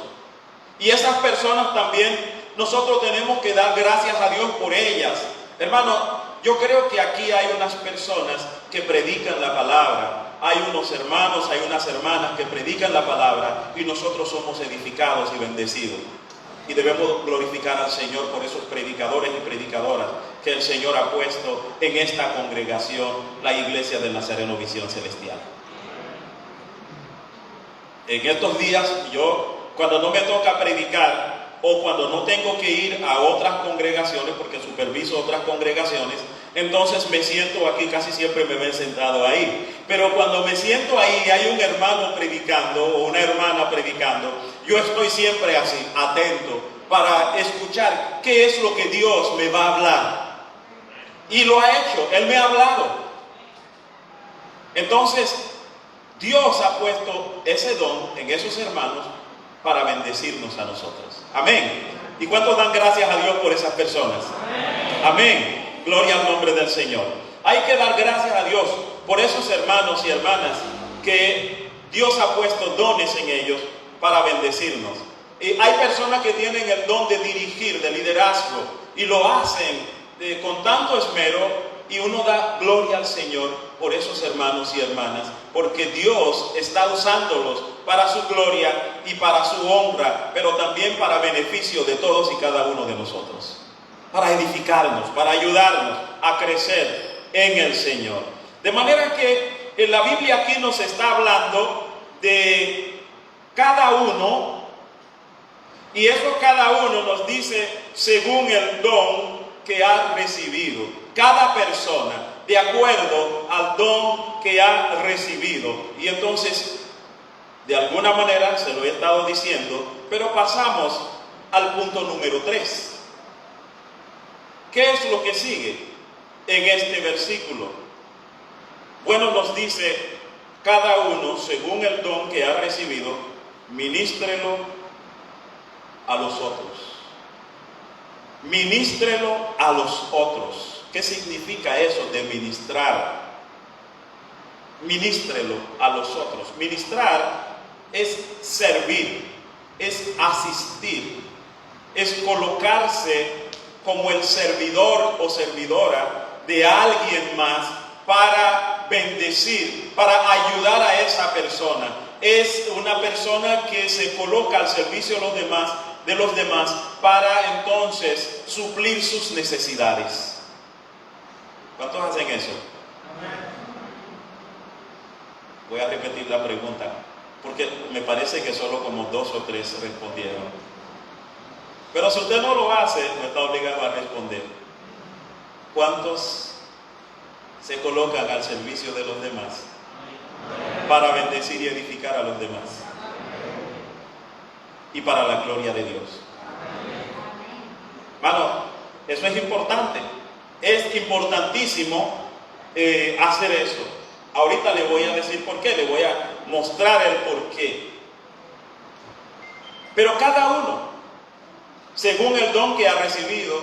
Y esas personas también nosotros tenemos que dar gracias a Dios por ellas. Hermano, yo creo que aquí hay unas personas que predican la palabra, hay unos hermanos, hay unas hermanas que predican la palabra, y nosotros somos edificados y bendecidos. Y debemos glorificar al Señor por esos predicadores y predicadoras que el Señor ha puesto en esta congregación, la Iglesia del Nazareno Visión Celestial. En estos días, yo, cuando no me toca predicar o cuando no tengo que ir a otras congregaciones, porque superviso otras congregaciones, entonces me siento aquí, casi siempre me ven sentado ahí. Pero cuando me siento ahí y hay un hermano predicando o una hermana predicando, yo estoy siempre así, atento, para escuchar qué es lo que Dios me va a hablar. Y lo ha hecho, Él me ha hablado. Entonces, Dios ha puesto ese don en esos hermanos para bendecirnos a nosotros. Amén. ¿Y cuántos dan gracias a Dios por esas personas? Amén. Gloria al nombre del Señor. Hay que dar gracias a Dios por esos hermanos y hermanas que Dios ha puesto dones en ellos para bendecirnos. Y hay personas que tienen el don de dirigir, de liderazgo, y lo hacen con tanto esmero, y uno da gloria al Señor por esos hermanos y hermanas, porque Dios está usándolos para su gloria y para su honra, pero también para beneficio de todos y cada uno de nosotros, para edificarnos, para ayudarnos a crecer en el Señor. De manera que en la Biblia aquí nos está hablando de cada uno Y eso cada uno nos dice según el don que ha recibido. Cada persona, de acuerdo al don que ha recibido. Y entonces, de alguna manera, se lo he estado diciendo, pero pasamos al punto número 3. ¿Qué es lo que sigue en este versículo? Bueno, nos dice, cada uno, según el don que ha recibido, ministrelo a los otros. Ministrelo a los otros. ¿Qué significa eso de ministrar? Ministrelo a los otros. Ministrar es servir, es asistir, es colocarse como el servidor o servidora de alguien más para bendecir, para ayudar a esa persona. Es una persona que se coloca al servicio de los demás para entonces suplir sus necesidades. ¿Cuántos hacen eso? Voy a repetir la pregunta, porque me parece que solo como 2 o 3 respondieron. Pero si usted no lo hace, no está obligado a responder. ¿Cuántos se colocan al servicio de los demás para bendecir y edificar a los demás? Y para la gloria de Dios. Hermano, eso es importante. Es importantísimo hacer eso. Ahorita le voy a decir por qué, le voy a mostrar el por qué. Pero cada uno, según el don que ha recibido,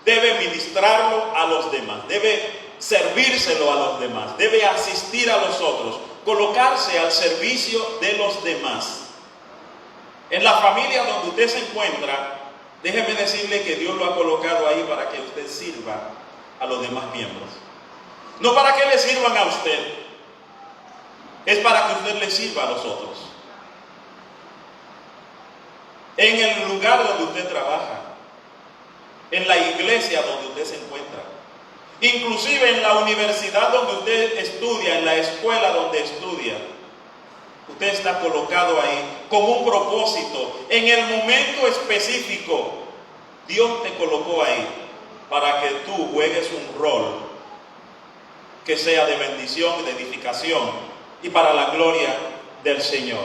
debe ministrarlo a los demás, debe servírselo a los demás, debe asistir a los otros, colocarse al servicio de los demás. En la familia donde usted se encuentra, déjeme decirle que Dios lo ha colocado ahí para que usted sirva a los demás miembros. No para que le sirvan a usted, es para que usted le sirva a los otros. En el lugar donde usted trabaja, en la iglesia donde usted se encuentra, inclusive en la universidad donde usted estudia, en la escuela donde estudia, usted está colocado ahí con un propósito. En el momento específico, Dios te colocó ahí para que tú juegues un rol que sea de bendición, de edificación y para la gloria del Señor.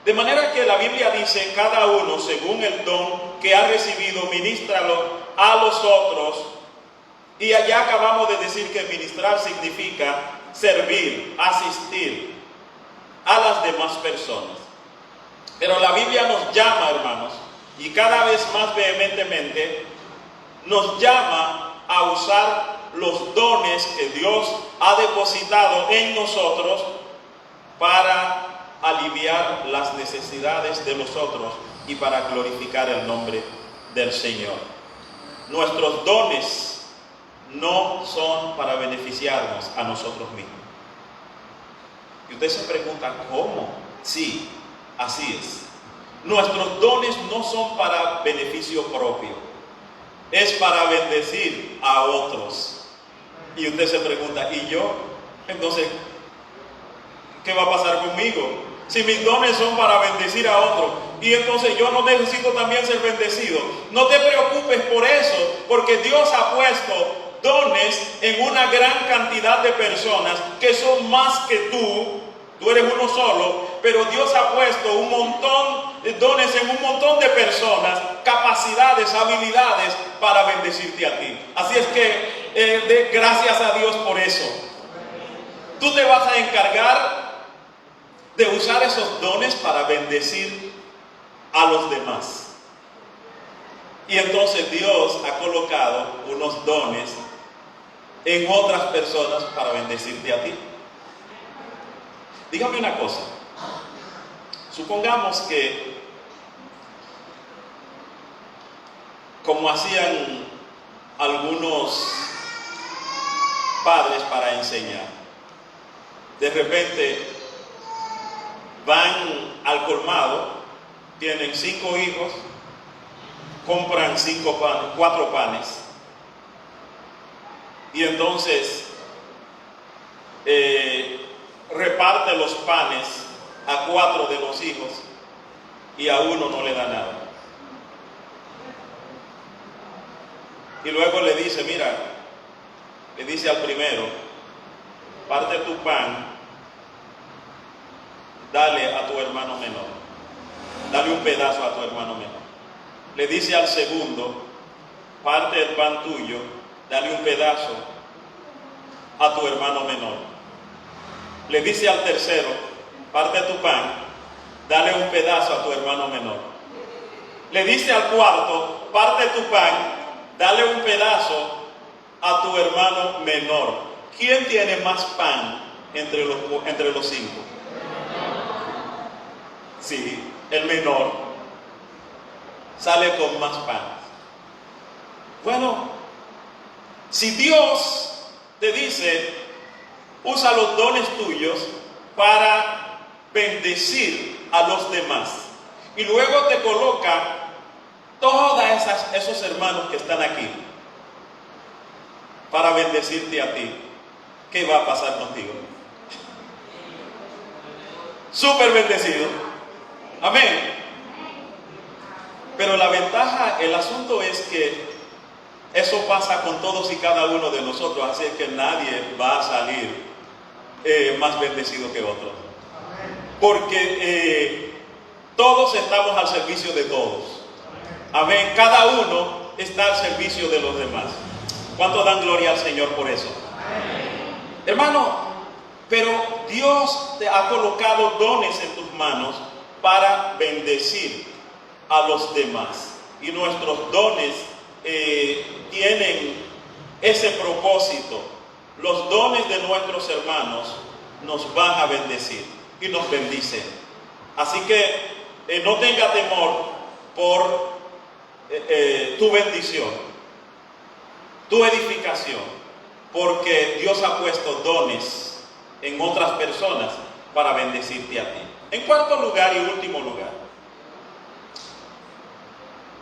De manera que la Biblia dice, cada uno según el don que ha recibido, ministralo a los otros. Y allá acabamos de decir que ministrar significa servir, asistir a las demás personas. Pero la Biblia nos llama, hermanos, y cada vez más vehementemente, nos llama a usar los dones que Dios ha depositado en nosotros para aliviar las necesidades de los otros y para glorificar el nombre del Señor. Nuestros dones no son para beneficiarnos a nosotros mismos. Y usted se pregunta, ¿cómo? Sí, así es. Nuestros dones no son para beneficio propio, es para bendecir a otros. Y usted se pregunta, ¿y yo? Entonces, ¿qué va a pasar conmigo? Si mis dones son para bendecir a otros, y entonces yo no necesito también ser bendecido. No te preocupes por eso, porque Dios ha puesto dones en una gran cantidad de personas que son más que tú. Tú eres uno solo, pero Dios ha puesto un montón de dones en un montón de personas, capacidades, habilidades para bendecirte a ti. Así es que dé gracias a Dios por eso. Tú te vas a encargar de usar esos dones para bendecir a los demás. Y entonces Dios ha colocado unos dones en otras personas para bendecirte a ti. Dígame una cosa. Supongamos que, como hacían algunos padres para enseñar, de repente van al colmado, tienen 5 hijos, compran 4 panes, y entonces reparte los panes a 4 de los hijos y a uno no le da nada. Y luego le dice, mira, le dice al primero, parte tu pan, dale a tu hermano menor, dale un pedazo a tu hermano menor. Le dice al segundo, parte el pan tuyo, dale un pedazo a tu hermano menor. Le dice al tercero, parte tu pan, dale un pedazo a tu hermano menor. Le dice al cuarto, parte tu pan, dale un pedazo a tu hermano menor. ¿Quién tiene más pan entre los cinco? Sí, el menor sale con más pan. Bueno, si Dios te dice, usa los dones tuyos para bendecir a los demás, y luego te coloca todos esos hermanos que están aquí para bendecirte a ti, ¿qué va a pasar contigo? Súper bendecido. Amén. Pero la ventaja, el asunto es que eso pasa con todos y cada uno de nosotros, así que nadie va a salir más bendecido que otro. Porque todos estamos al servicio de todos. Amén. Cada uno está al servicio de los demás. ¿Cuántos dan gloria al Señor por eso? Hermano, pero Dios te ha colocado dones en tus manos para bendecir a los demás. Y nuestros dones tienen ese propósito. Los dones de nuestros hermanos nos van a bendecir y nos bendicen. Así que no tenga temor por tu bendición, tu edificación, porque Dios ha puesto dones en otras personas para bendecirte a ti. En cuarto lugar y último lugar,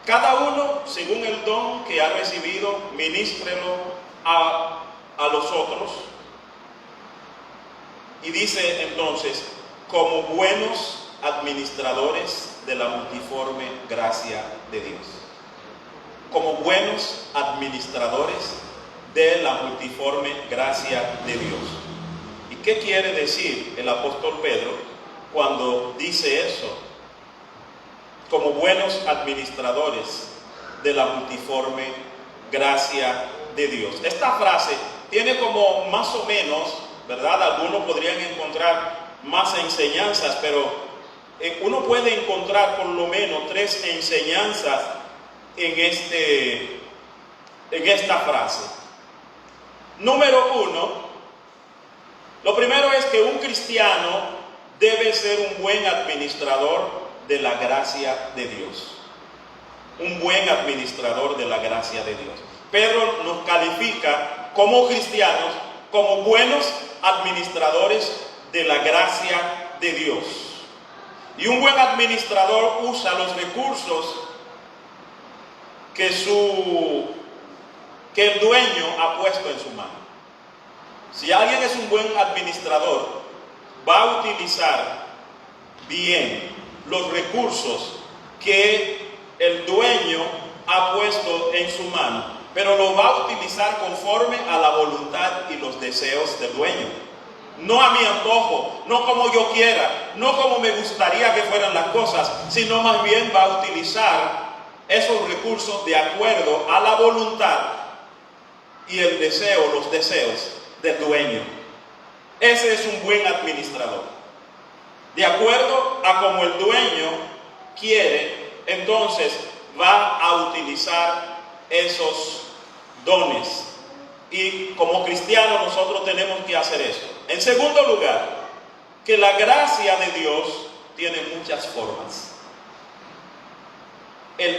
cada uno, según el don que ha recibido, ministrelo a los otros. Y dice entonces, como buenos administradores de la multiforme gracia de Dios. Como buenos administradores de la multiforme gracia de Dios. ¿Y qué quiere decir el apóstol Pedro cuando dice eso? Como buenos administradores de la multiforme gracia de Dios. Esta frase tiene como más o menos, ¿verdad? Algunos podrían encontrar más enseñanzas, pero uno puede encontrar por lo menos 3 enseñanzas en esta frase. Número 1, lo primero es que un cristiano debe ser un buen administrador de la gracia de Dios. Un buen administrador de la gracia de Dios. Pedro nos califica como cristianos, como buenos administradores de la gracia de Dios. Y un buen administrador usa los recursos que el dueño ha puesto en su mano. Si alguien es un buen administrador, va a utilizar bien los recursos que el dueño ha puesto en su mano, pero lo va a utilizar conforme a la voluntad y los deseos del dueño. No a mi antojo, no como yo quiera, no como me gustaría que fueran las cosas, sino más bien va a utilizar esos recursos de acuerdo a la voluntad y el deseo, los deseos del dueño. Ese es un buen administrador. De acuerdo a como el dueño quiere, entonces va a utilizar esos dones. Y como cristianos nosotros tenemos que hacer eso. En segundo lugar, que la gracia de Dios tiene muchas formas.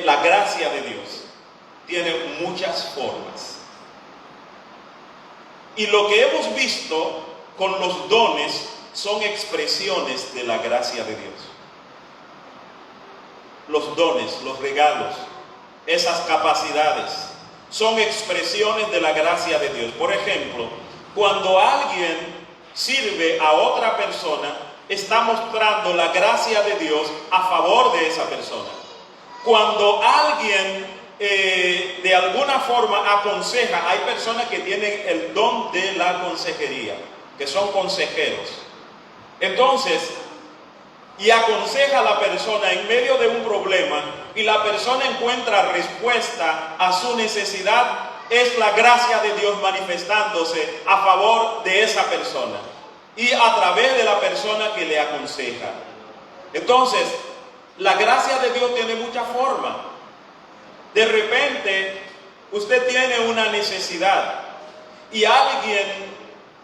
La gracia de Dios tiene muchas formas. Y lo que hemos visto con los dones son expresiones de la gracia de Dios. Los dones, los regalos, esas capacidades son expresiones de la gracia de Dios. Por ejemplo, cuando alguien sirve a otra persona, está mostrando la gracia de Dios a favor de esa persona. Cuando alguien de alguna forma aconseja. Hay personas que tienen el don de la consejería, que son consejeros. Entonces, y aconseja a la persona en medio de un problema, y la persona encuentra respuesta a su necesidad. Es la gracia de Dios manifestándose a favor de esa persona y a través de la persona que le aconseja. Entonces, la gracia de Dios tiene muchas formas. De repente, usted tiene una necesidad y alguien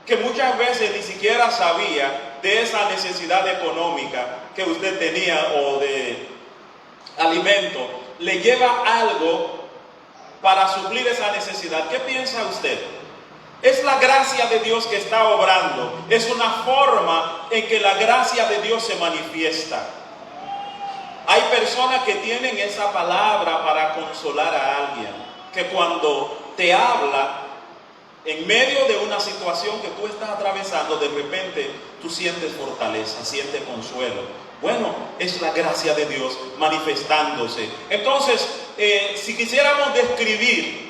que muchas veces ni siquiera sabía de esa necesidad económica que usted tenía o de alimento, le lleva algo para suplir esa necesidad. ¿Qué piensa usted? Es la gracia de Dios que está obrando. Es una forma en que la gracia de Dios se manifiesta. Hay personas que tienen esa palabra para consolar a alguien, que cuando te habla en medio de una situación que tú estás atravesando, de repente tú sientes fortaleza, sientes consuelo. Bueno, es la gracia de Dios manifestándose. Entonces, si quisiéramos describir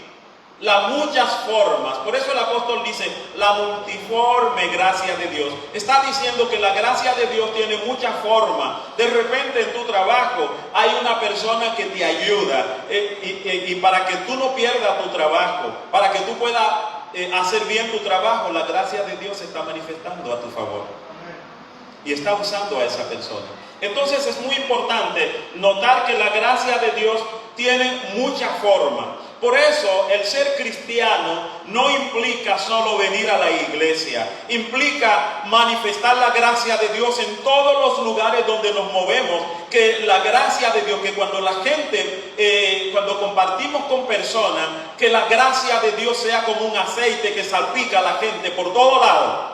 las muchas formas, por eso el apóstol dice la multiforme gracia de Dios, está diciendo que la gracia de Dios tiene muchas formas. De repente en tu trabajo hay una persona que te ayuda y para que tú no pierdas tu trabajo, para que tú puedas hacer bien tu trabajo, la gracia de Dios se está manifestando a tu favor y está usando a esa persona. Entonces es muy importante notar que la gracia de Dios tiene muchas formas. Por eso el ser cristiano no implica solo venir a la iglesia, implica manifestar la gracia de Dios en todos los lugares donde nos movemos. Que la gracia de Dios, que cuando la gente, cuando compartimos con personas, que la gracia de Dios sea como un aceite que salpica a la gente por todos lados.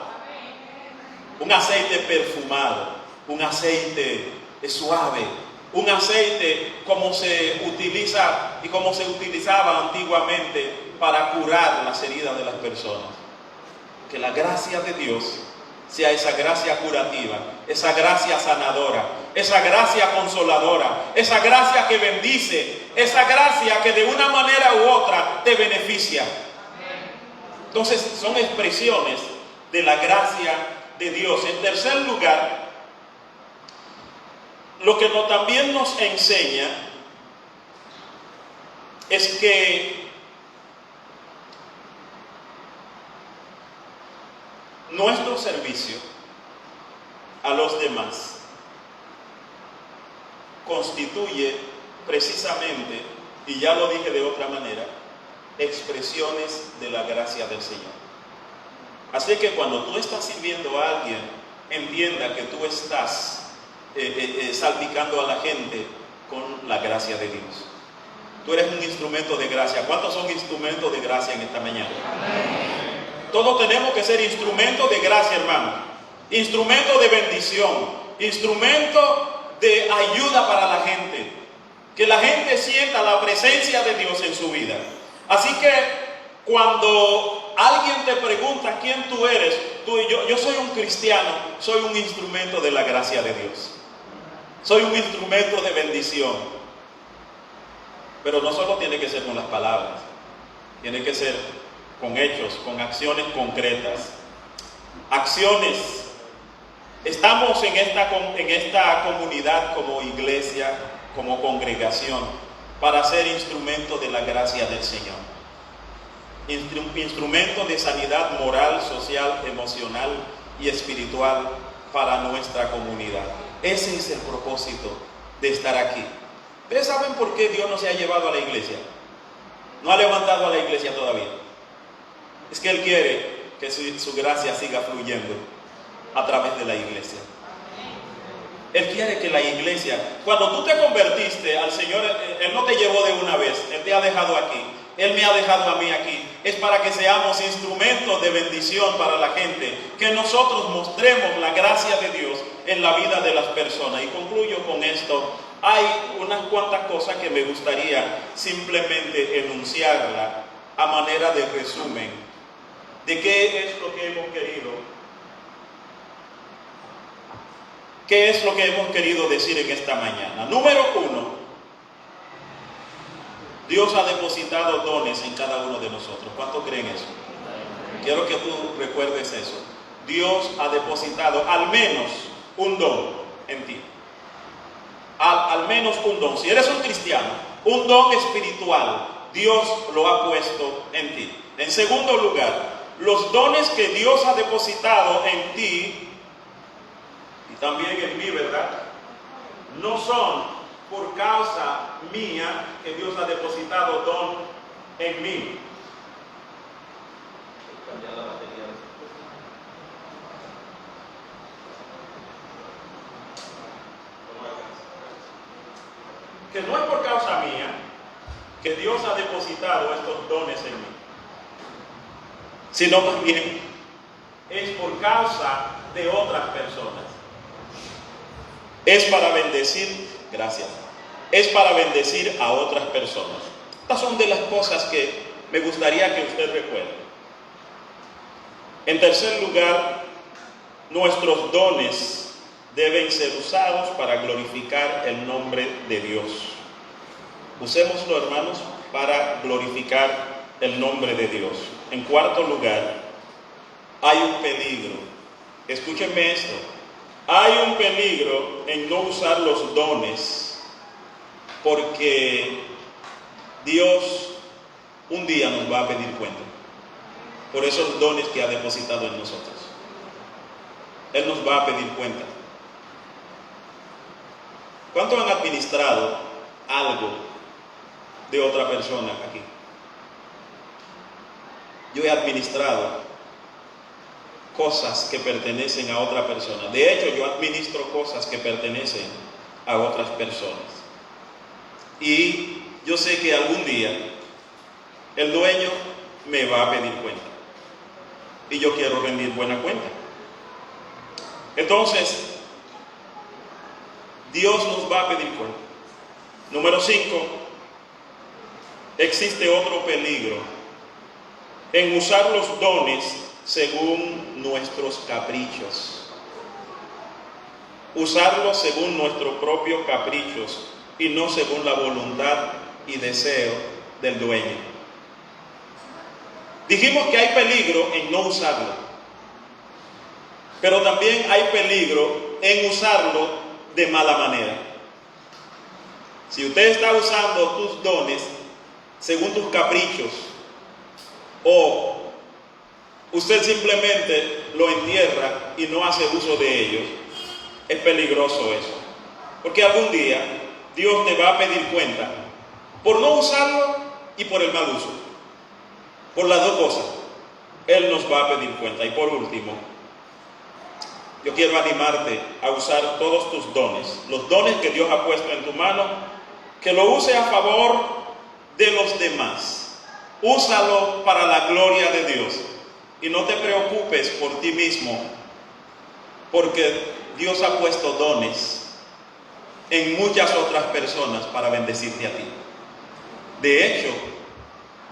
Un aceite perfumado, un aceite suave, un aceite como se utiliza y como se utilizaba antiguamente para curar las heridas de las personas. Que la gracia de Dios sea esa gracia curativa, esa gracia sanadora, esa gracia consoladora, esa gracia que bendice, esa gracia que de una manera u otra te beneficia. Entonces son expresiones de la gracia de Dios. En tercer lugar, lo que también nos enseña es que nuestro servicio a los demás constituye precisamente, y ya lo dije de otra manera, expresiones de la gracia del Señor. Así que cuando tú estás sirviendo a alguien, entienda que tú estás salpicando a la gente con la gracia de Dios. Tú eres un instrumento de gracia. ¿Cuántos son instrumentos de gracia en esta mañana? Todos tenemos que ser instrumentos de gracia, hermano. Instrumento de bendición, instrumento de ayuda para la gente. Que la gente sienta la presencia de Dios en su vida. Así que cuando alguien te pregunta quién tú eres, yo soy un cristiano, soy un instrumento de la gracia de Dios. Soy un instrumento de bendición. Pero no solo tiene que ser con las palabras, tiene que ser con hechos, con acciones concretas. Acciones. Estamos en esta comunidad como iglesia, como congregación, para ser instrumento de la gracia del Señor. Instrumento de sanidad moral, social, emocional y espiritual para nuestra comunidad. Ese es el propósito de estar aquí. ¿Ustedes saben por qué Dios no se ha llevado a la iglesia? No ha levantado a la iglesia todavía. Es que Él quiere que su gracia siga fluyendo a través de la iglesia. Él quiere que la iglesia, cuando tú te convertiste al Señor, Él no te llevó de una vez, Él te ha dejado aquí. Él me ha dejado a mí aquí. Es para que seamos instrumentos de bendición para la gente. Que nosotros mostremos la gracia de Dios en la vida de las personas. Y concluyo con esto. Hay unas cuantas cosas que me gustaría simplemente enunciarla a manera de resumen. De qué es lo que hemos querido. ¿Qué es lo que hemos querido decir en esta mañana? Número 1. Dios ha depositado dones en cada uno de nosotros. ¿Cuántos creen eso? Quiero que tú recuerdes eso. Dios ha depositado al menos un don en ti. Al menos un don. Si eres un cristiano, un don espiritual, Dios lo ha puesto en ti. En segundo lugar, los dones que Dios ha depositado en ti y también en mí, ¿verdad? No son por causa mía que Dios ha depositado don en mí. Que no es por causa mía que Dios ha depositado estos dones en mí, sino también es por causa de otras personas. Es para bendecir, gracias, es para bendecir a otras personas. Estas son de las cosas que me gustaría que usted recuerde. En tercer lugar, nuestros dones deben ser usados para glorificar el nombre de Dios. Usémoslo, hermanos, para glorificar el nombre de Dios. En cuarto lugar, hay un peligro. Escúchenme esto. Hay un peligro en no usar los dones, porque Dios un día nos va a pedir cuenta por esos dones que ha depositado en nosotros. Él nos va a pedir cuenta. ¿Cuántos han administrado algo de otra persona aquí? Yo he administrado cosas que pertenecen a otra persona. De hecho, yo administro cosas que pertenecen a otras personas. Y yo sé que algún día el dueño me va a pedir cuenta. Y yo quiero rendir buena cuenta. Entonces, Dios nos va a pedir cuenta. Número 5, existe otro peligro en usar los dones según nuestros caprichos. Usarlos según nuestros propios caprichos y no según la voluntad y deseo del dueño. Dijimos que hay peligro en no usarlo, pero también hay peligro en usarlo de mala manera. Si usted está usando tus dones según tus caprichos, o usted simplemente lo entierra y no hace uso de ellos, es peligroso eso. Porque algún día Dios te va a pedir cuenta por no usarlo y por el mal uso. Por las dos cosas, Él nos va a pedir cuenta. Y por último, yo quiero animarte a usar todos tus dones, los dones que Dios ha puesto en tu mano, que lo use a favor de los demás. Úsalo para la gloria de Dios. Y no te preocupes por ti mismo, porque Dios ha puesto dones en muchas otras personas para bendecirte a ti. De hecho,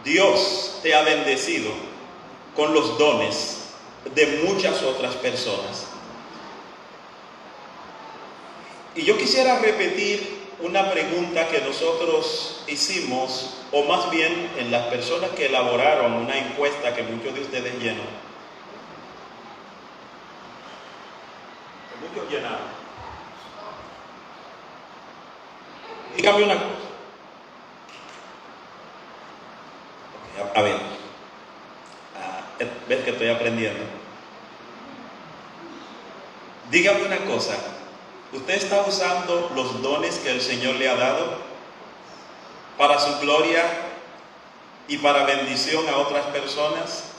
Dios te ha bendecido con los dones de muchas otras personas. Y yo quisiera repetir una pregunta que nosotros hicimos, o más bien en las personas que elaboraron una encuesta que muchos de ustedes llenan. Muchos llenaron. Dígame una cosa. A ver, ves que estoy aprendiendo. Dígame una cosa. ¿Usted está usando los dones que el Señor le ha dado para su gloria y para bendición a otras personas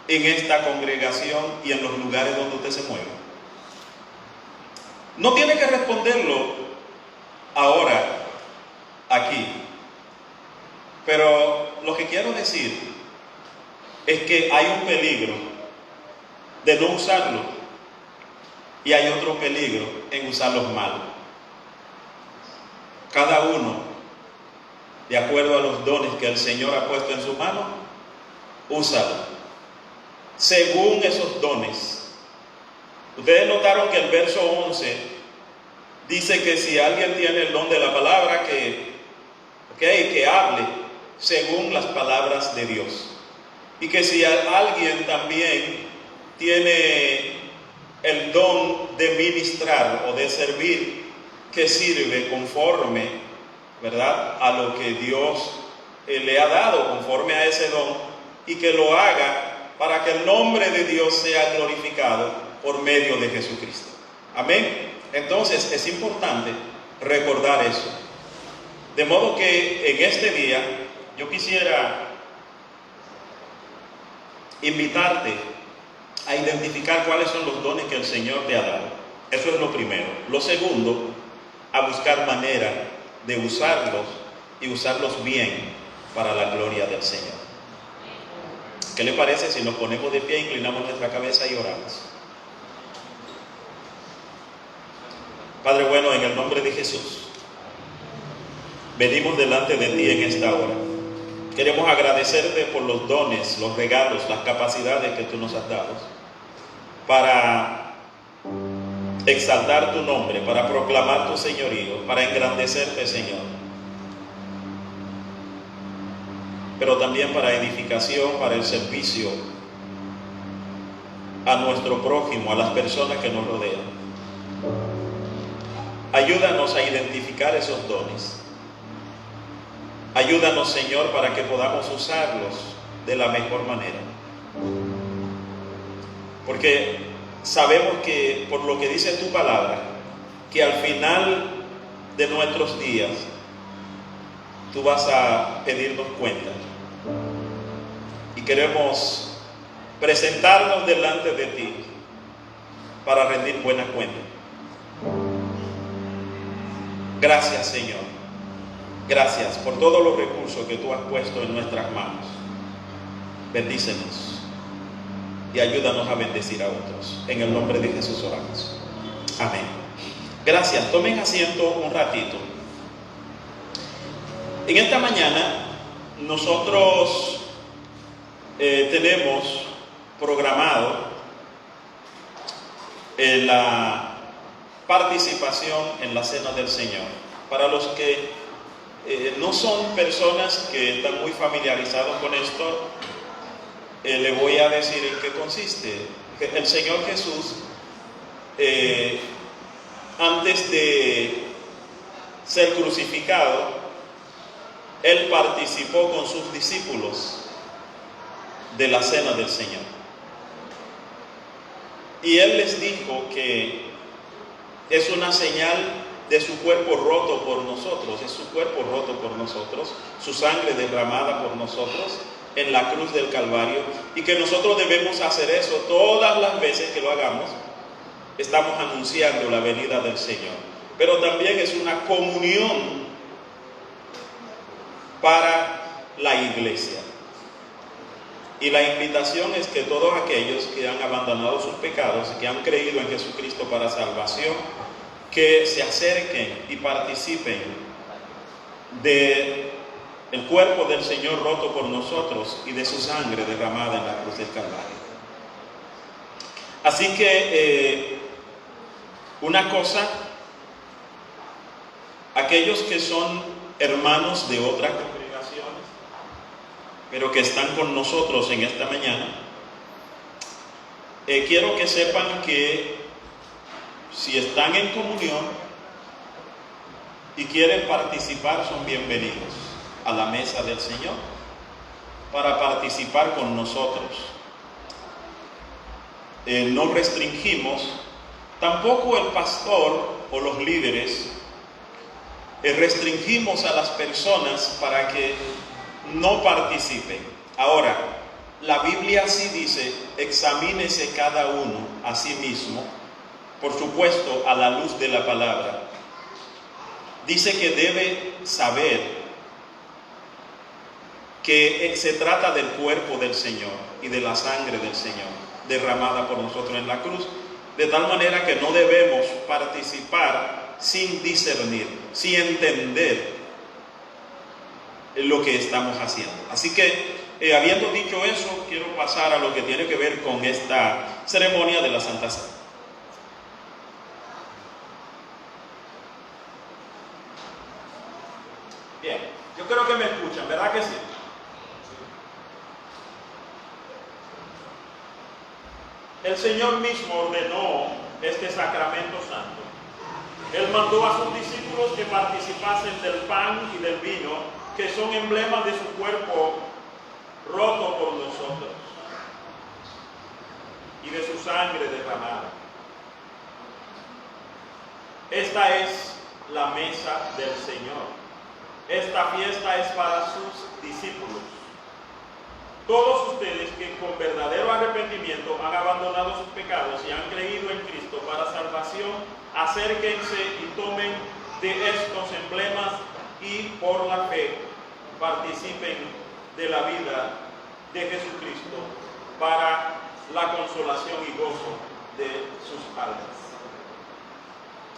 en esta congregación y en los lugares donde usted se mueve? No tiene que responderlo ahora, aquí. Pero lo que quiero decir es que hay un peligro de no usarlo. Y hay otro peligro en usarlos mal. Cada uno, de acuerdo a los dones que el Señor ha puesto en su mano, úsalo según esos dones. Ustedes notaron que el verso 11 dice que si alguien tiene el don de la palabra, que hable según las palabras de Dios. Y que si alguien también tiene el don de ministrar o de servir, que sirve conforme, ¿verdad?, a lo que Dios le ha dado, conforme a ese don, y que lo haga para que el nombre de Dios sea glorificado por medio de Jesucristo. Amén. Entonces es importante recordar eso. De modo que en este día yo quisiera invitarte a identificar cuáles son los dones que el Señor te ha dado. Eso es lo primero. Lo segundo, a buscar manera de usarlos y usarlos bien para la gloria del Señor. ¿Qué le parece si nos ponemos de pie, inclinamos nuestra cabeza y oramos? Padre bueno, en el nombre de Jesús, venimos delante de ti en esta hora. Queremos agradecerte por los dones, los regalos, las capacidades que tú nos has dado para exaltar tu nombre, para proclamar tu señorío, para engrandecerte, Señor. Pero también para edificación, para el servicio a nuestro prójimo, a las personas que nos rodean. Ayúdanos a identificar esos dones. Ayúdanos, Señor, para que podamos usarlos de la mejor manera. Porque sabemos que, por lo que dice tu palabra, que al final de nuestros días tú vas a pedirnos cuenta. Y queremos presentarnos delante de ti para rendir buena cuenta. Gracias, Señor. Gracias por todos los recursos que tú has puesto en nuestras manos. Bendícenos y ayúdanos a bendecir a otros. En el nombre de Jesús oramos. Amén. Gracias. Tomen asiento un ratito. En esta mañana nosotros tenemos programado la participación en la Cena del Señor. Para los que no son personas que están muy familiarizados con esto, le voy a decir en qué consiste. El Señor Jesús, antes de ser crucificado, Él participó con sus discípulos de la Cena del Señor. Y Él les dijo que es una señal de su cuerpo roto por nosotros, es su cuerpo roto por nosotros, su sangre derramada por nosotros en la cruz del Calvario, y que nosotros debemos hacer eso todas las veces que lo hagamos. Estamos anunciando la venida del Señor, pero también es una comunión para la iglesia. Y la invitación es que todos aquellos que han abandonado sus pecados y que han creído en Jesucristo para salvación, que se acerquen y participen de el cuerpo del Señor roto por nosotros y de su sangre derramada en la cruz del Calvario. Así que una cosa, aquellos que son hermanos de otras congregaciones, pero que están con nosotros en esta mañana, quiero que sepan que si están en comunión y quieren participar, son bienvenidos a la mesa del Señor para participar con nosotros. No restringimos, tampoco el pastor o los líderes restringimos a las personas para que no participen. Ahora, la Biblia sí dice: examínese cada uno a sí mismo, por supuesto a la luz de la palabra. Dice que debe saber que se trata del cuerpo del Señor y de la sangre del Señor derramada por nosotros en la cruz, de tal manera que no debemos participar sin discernir, sin entender lo que estamos haciendo. Así que, habiendo dicho eso, quiero pasar a lo que tiene que ver con esta ceremonia de la Santa Cena. Bien, yo creo que me escuchan, ¿verdad que sí? El Señor mismo ordenó este sacramento santo. Él mandó a sus discípulos que participasen del pan y del vino, que son emblemas de su cuerpo roto por nosotros y de su sangre derramada. Esta es la mesa del Señor. Esta fiesta es para sus discípulos. Todos ustedes que con verdadero arrepentimiento han abandonado sus pecados y han creído en Cristo para salvación, acérquense y tomen de estos emblemas y por la fe participen de la vida de Jesucristo para la consolación y gozo de sus almas.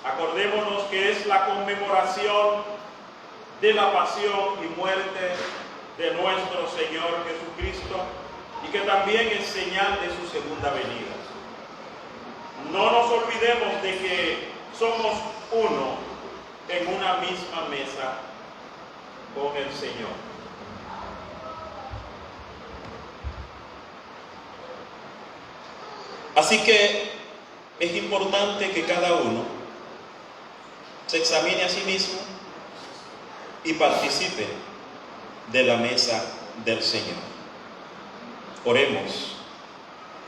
Acordémonos que es la conmemoración de la pasión y muerte de nuestro Señor Jesucristo y que también es señal de su segunda venida. No nos olvidemos de que somos uno en una misma mesa con el Señor. Así que es importante que cada uno se examine a sí mismo y participe de la mesa del Señor. Oremos.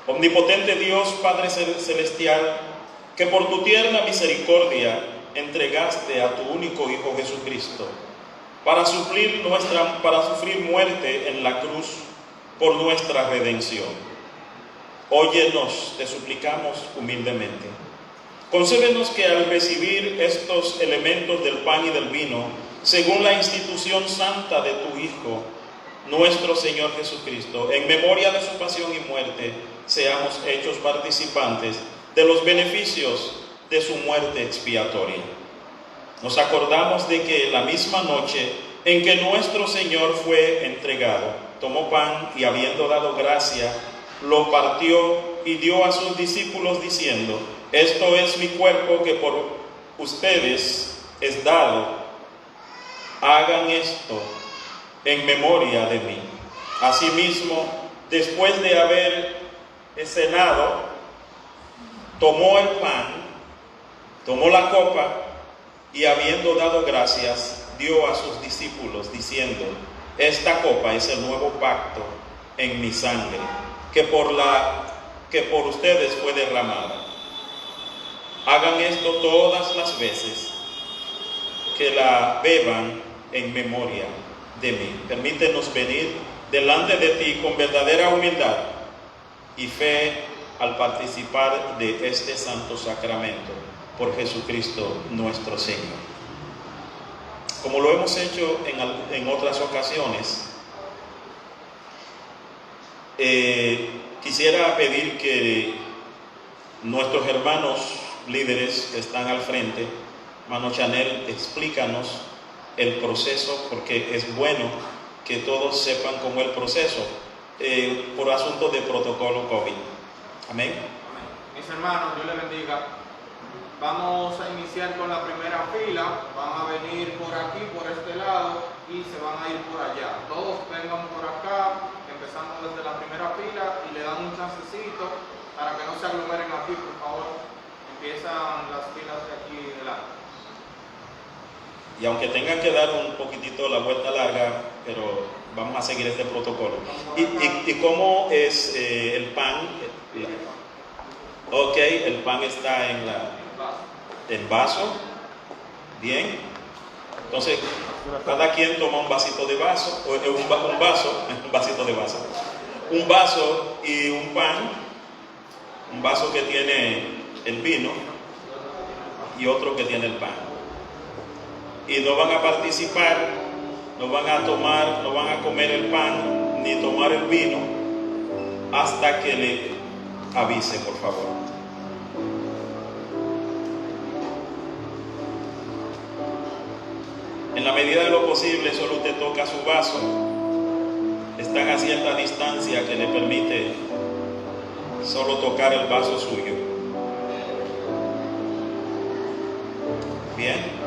Omnipotente Dios, Padre Celestial, que por tu tierna misericordia entregaste a tu único Hijo Jesucristo para sufrir muerte en la cruz por nuestra redención. Óyenos, te suplicamos humildemente. Concédenos que al recibir estos elementos del pan y del vino, según la institución santa de tu Hijo, nuestro Señor Jesucristo, en memoria de su pasión y muerte, seamos hechos participantes de los beneficios de su muerte expiatoria. Nos acordamos de que la misma noche en que nuestro Señor fue entregado, tomó pan y habiendo dado gracia, lo partió y dio a sus discípulos diciendo: esto es mi cuerpo que por ustedes es dado. Hagan esto en memoria de mí. Asimismo, después de haber cenado, tomó el pan, tomó la copa y habiendo dado gracias, dio a sus discípulos diciendo: esta copa es el nuevo pacto en mi sangre, que por ustedes fue derramada. Hagan esto todas las veces que la beban en memoria de mí. Permítenos venir delante de ti con verdadera humildad y fe al participar de este santo sacramento por Jesucristo nuestro Señor. Como lo hemos hecho en otras ocasiones, quisiera pedir que nuestros hermanos líderes que están al frente, hermano Chanel, explícanos el proceso, porque es bueno que todos sepan cómo es el proceso por asuntos de protocolo COVID. Amén. Amén. Mis hermanos, Dios les bendiga. Vamos a iniciar con la primera fila. Van a venir por aquí, por este lado, y se van a ir por allá. Todos vengan por acá. Empezamos desde la primera fila y le dan un chancecito para que no se aglomeren aquí, por favor. Empiezan las filas de aquí delante. Y aunque tengan que dar un poquitito la vuelta larga, pero vamos a seguir este protocolo. ¿Y cómo es el pan? Ok, el pan está en el vaso. Bien. Entonces, cada quien toma un vasito de vaso, un vasito de vaso. Un vaso y un pan. Un vaso que tiene el vino y otro que tiene el pan. Y no van a participar, no van a tomar, no van a comer el pan ni tomar el vino hasta que le avise, por favor. En la medida de lo posible, solo usted toca su vaso. Están a cierta distancia que le permite solo tocar el vaso suyo. Bien.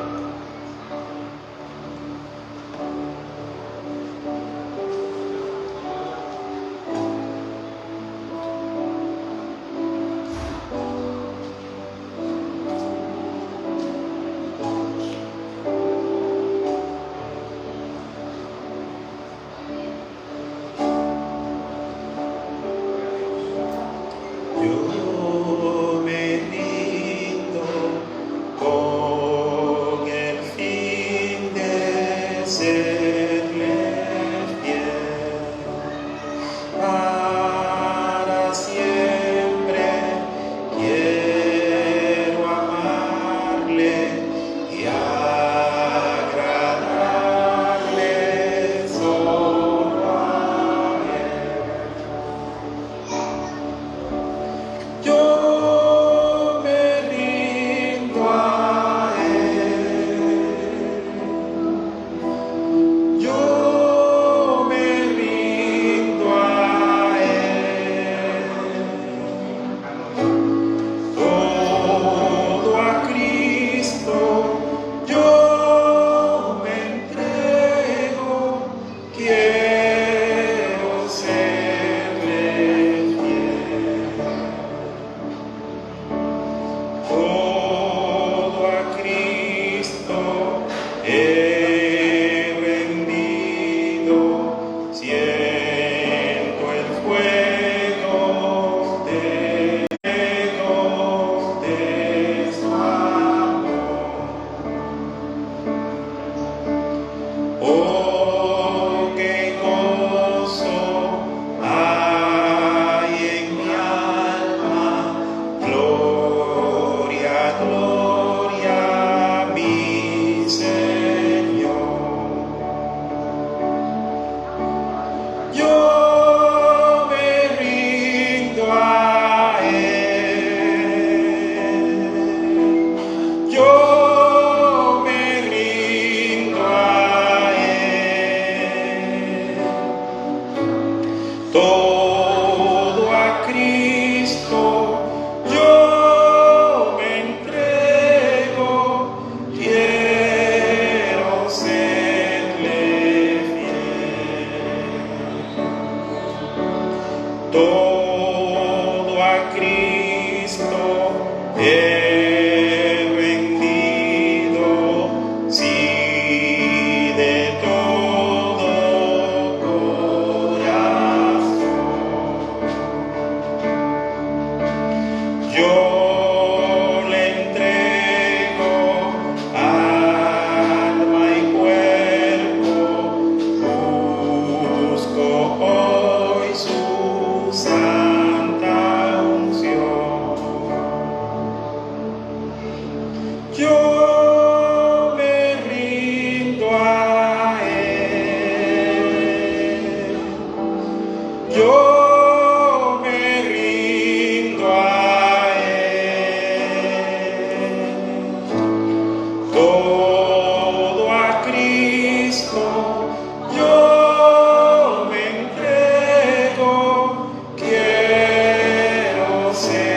Todo a Cristo yo me entrego, quiero serle.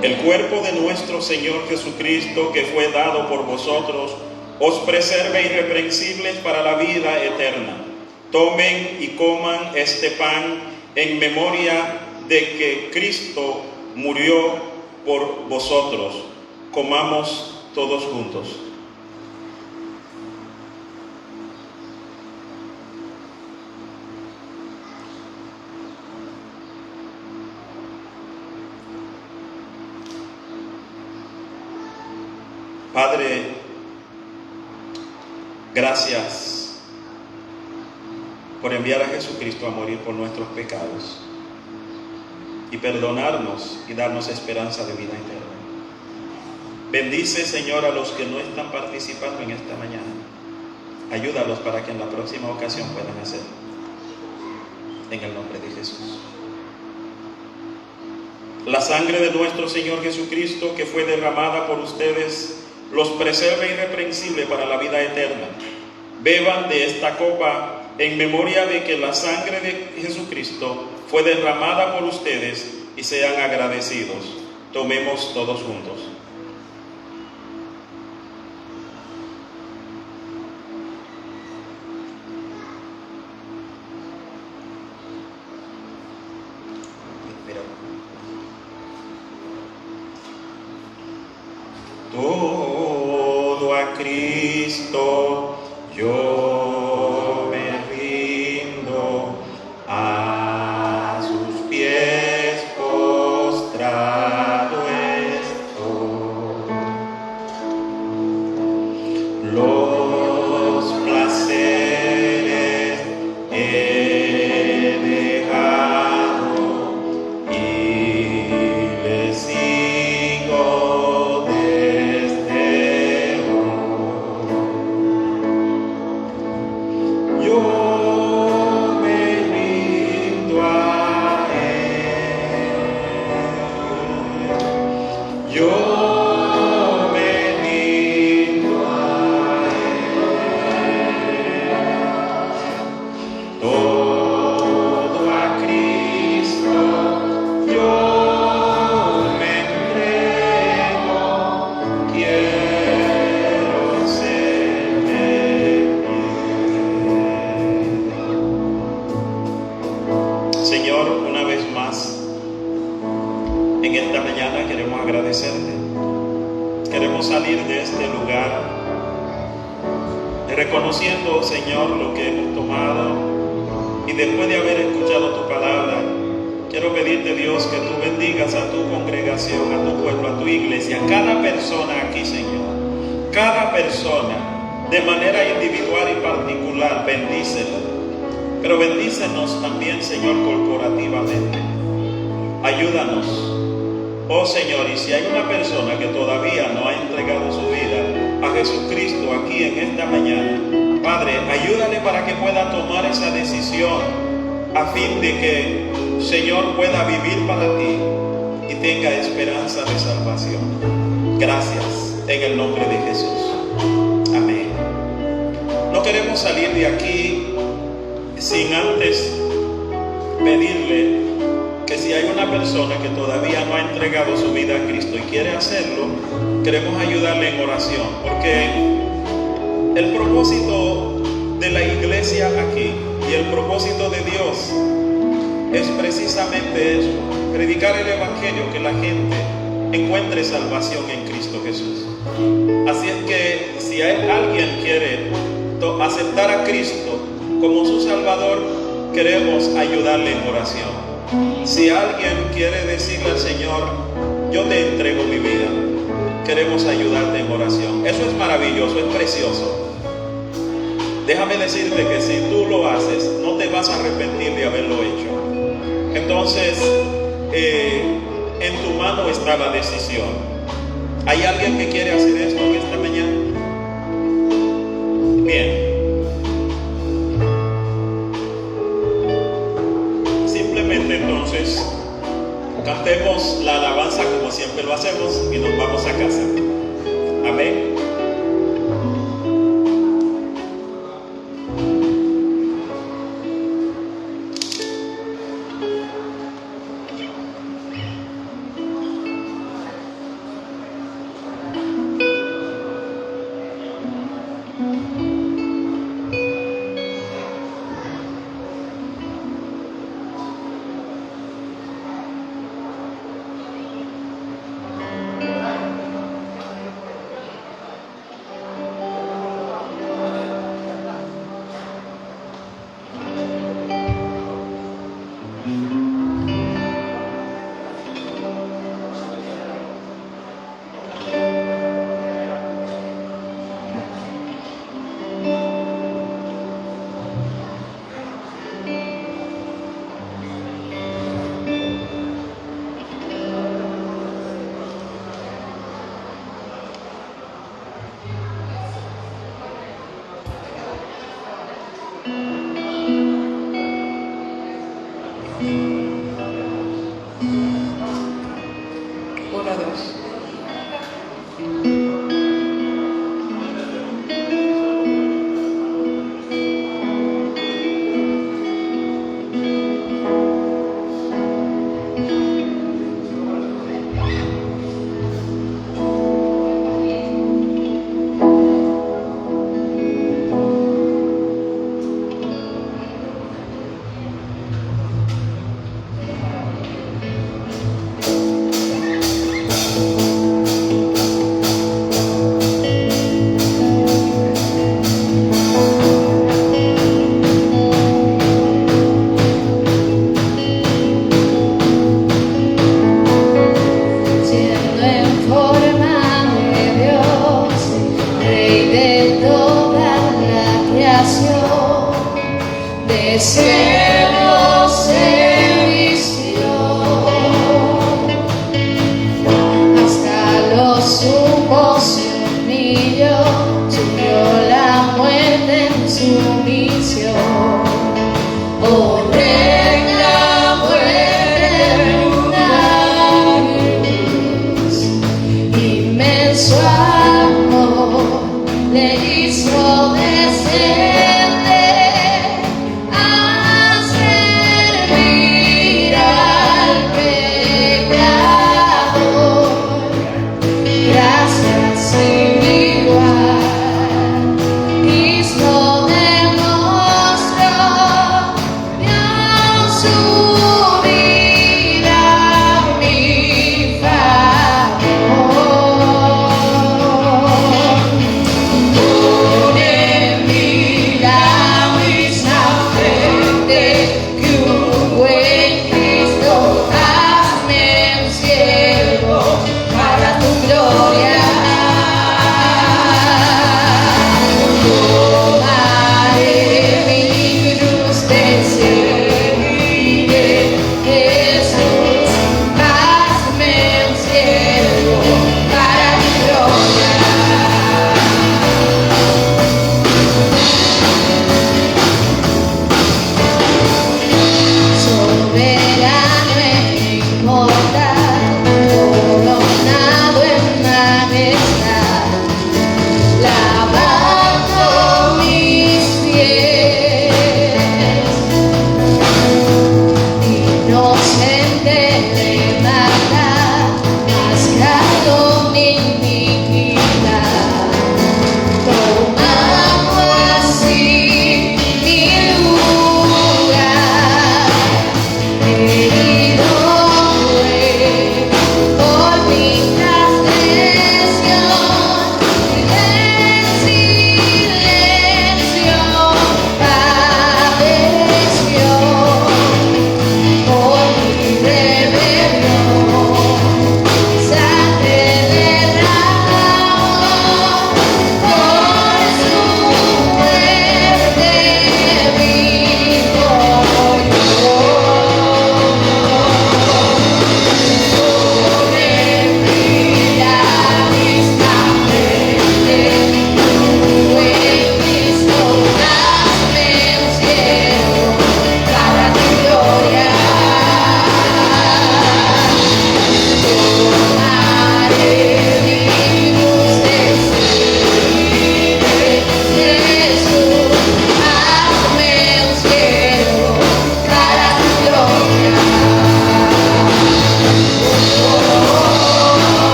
El cuerpo de nuestro Señor Jesucristo, que fue dado por vosotros, os preserve irreprensibles para la vida eterna. Tomen y coman este pan en memoria de que Cristo murió por vosotros. Comamos todos juntos. Padre, gracias por enviar a Jesucristo a morir por nuestros pecados y perdonarnos y darnos esperanza de vida eterna. Bendice, Señor, a los que no están participando en esta mañana. Ayúdalos para que en la próxima ocasión puedan hacerlo. En el nombre de Jesús. La sangre de nuestro Señor Jesucristo, que fue derramada por ustedes, los preserve irreprensible para la vida eterna. Beban de esta copa en memoria de que la sangre de Jesucristo fue derramada por ustedes y sean agradecidos. Tomemos todos juntos. Todo a Cristo yo me rindo, a sus pies postrado estoy. Los placeres he dejado y le sigo desde hoy. Yo me rindo a Él. Yo me rindo a Él. Todo a Cristo yo me entrego, quiero serle fiel. Señor, una vez más, en esta mañana queremos agradecerte. Queremos salir de este lugar reconociendo, Señor, lo que hemos tomado, y después de haber escuchado tu palabra, quiero pedirte, Dios, que tú bendigas a tu congregación, a tu pueblo, a tu iglesia, a cada persona aquí, Señor. Cada persona, de manera individual y particular, bendícela. Pero bendícenos también, Señor, corporativamente. Ayúdanos, oh Señor, y si hay una persona que todavía no ha entregado su vida a Jesucristo aquí en esta mañana, Padre, ayúdale para que pueda tomar esa decisión a fin de que, Señor, pueda vivir para ti y tenga esperanza de salvación. Gracias, en el nombre de Jesús. Amén. No queremos salir de aquí sin antes pedirle que si hay una persona que todavía no ha entregado su vida a Cristo y quiere hacerlo, queremos ayudarle en oración, porque el propósito de la iglesia aquí y el propósito de Dios es precisamente eso: predicar el evangelio, que la gente encuentre salvación en Cristo Jesús. Así es que si alguien quiere aceptar a Cristo como su Salvador, queremos ayudarle en oración. Si alguien quiere decirle al Señor, yo te entrego mi vida, queremos ayudarte en oración. Eso es maravilloso, es precioso. Déjame decirte que si tú lo haces, no te vas a arrepentir de haberlo hecho. Entonces, en tu mano está la decisión. ¿Hay alguien que quiere hacer esto en esta mañana? Bien. presente, entonces cantemos la alabanza como siempre lo hacemos y nos vamos a casa. Amén. Amén.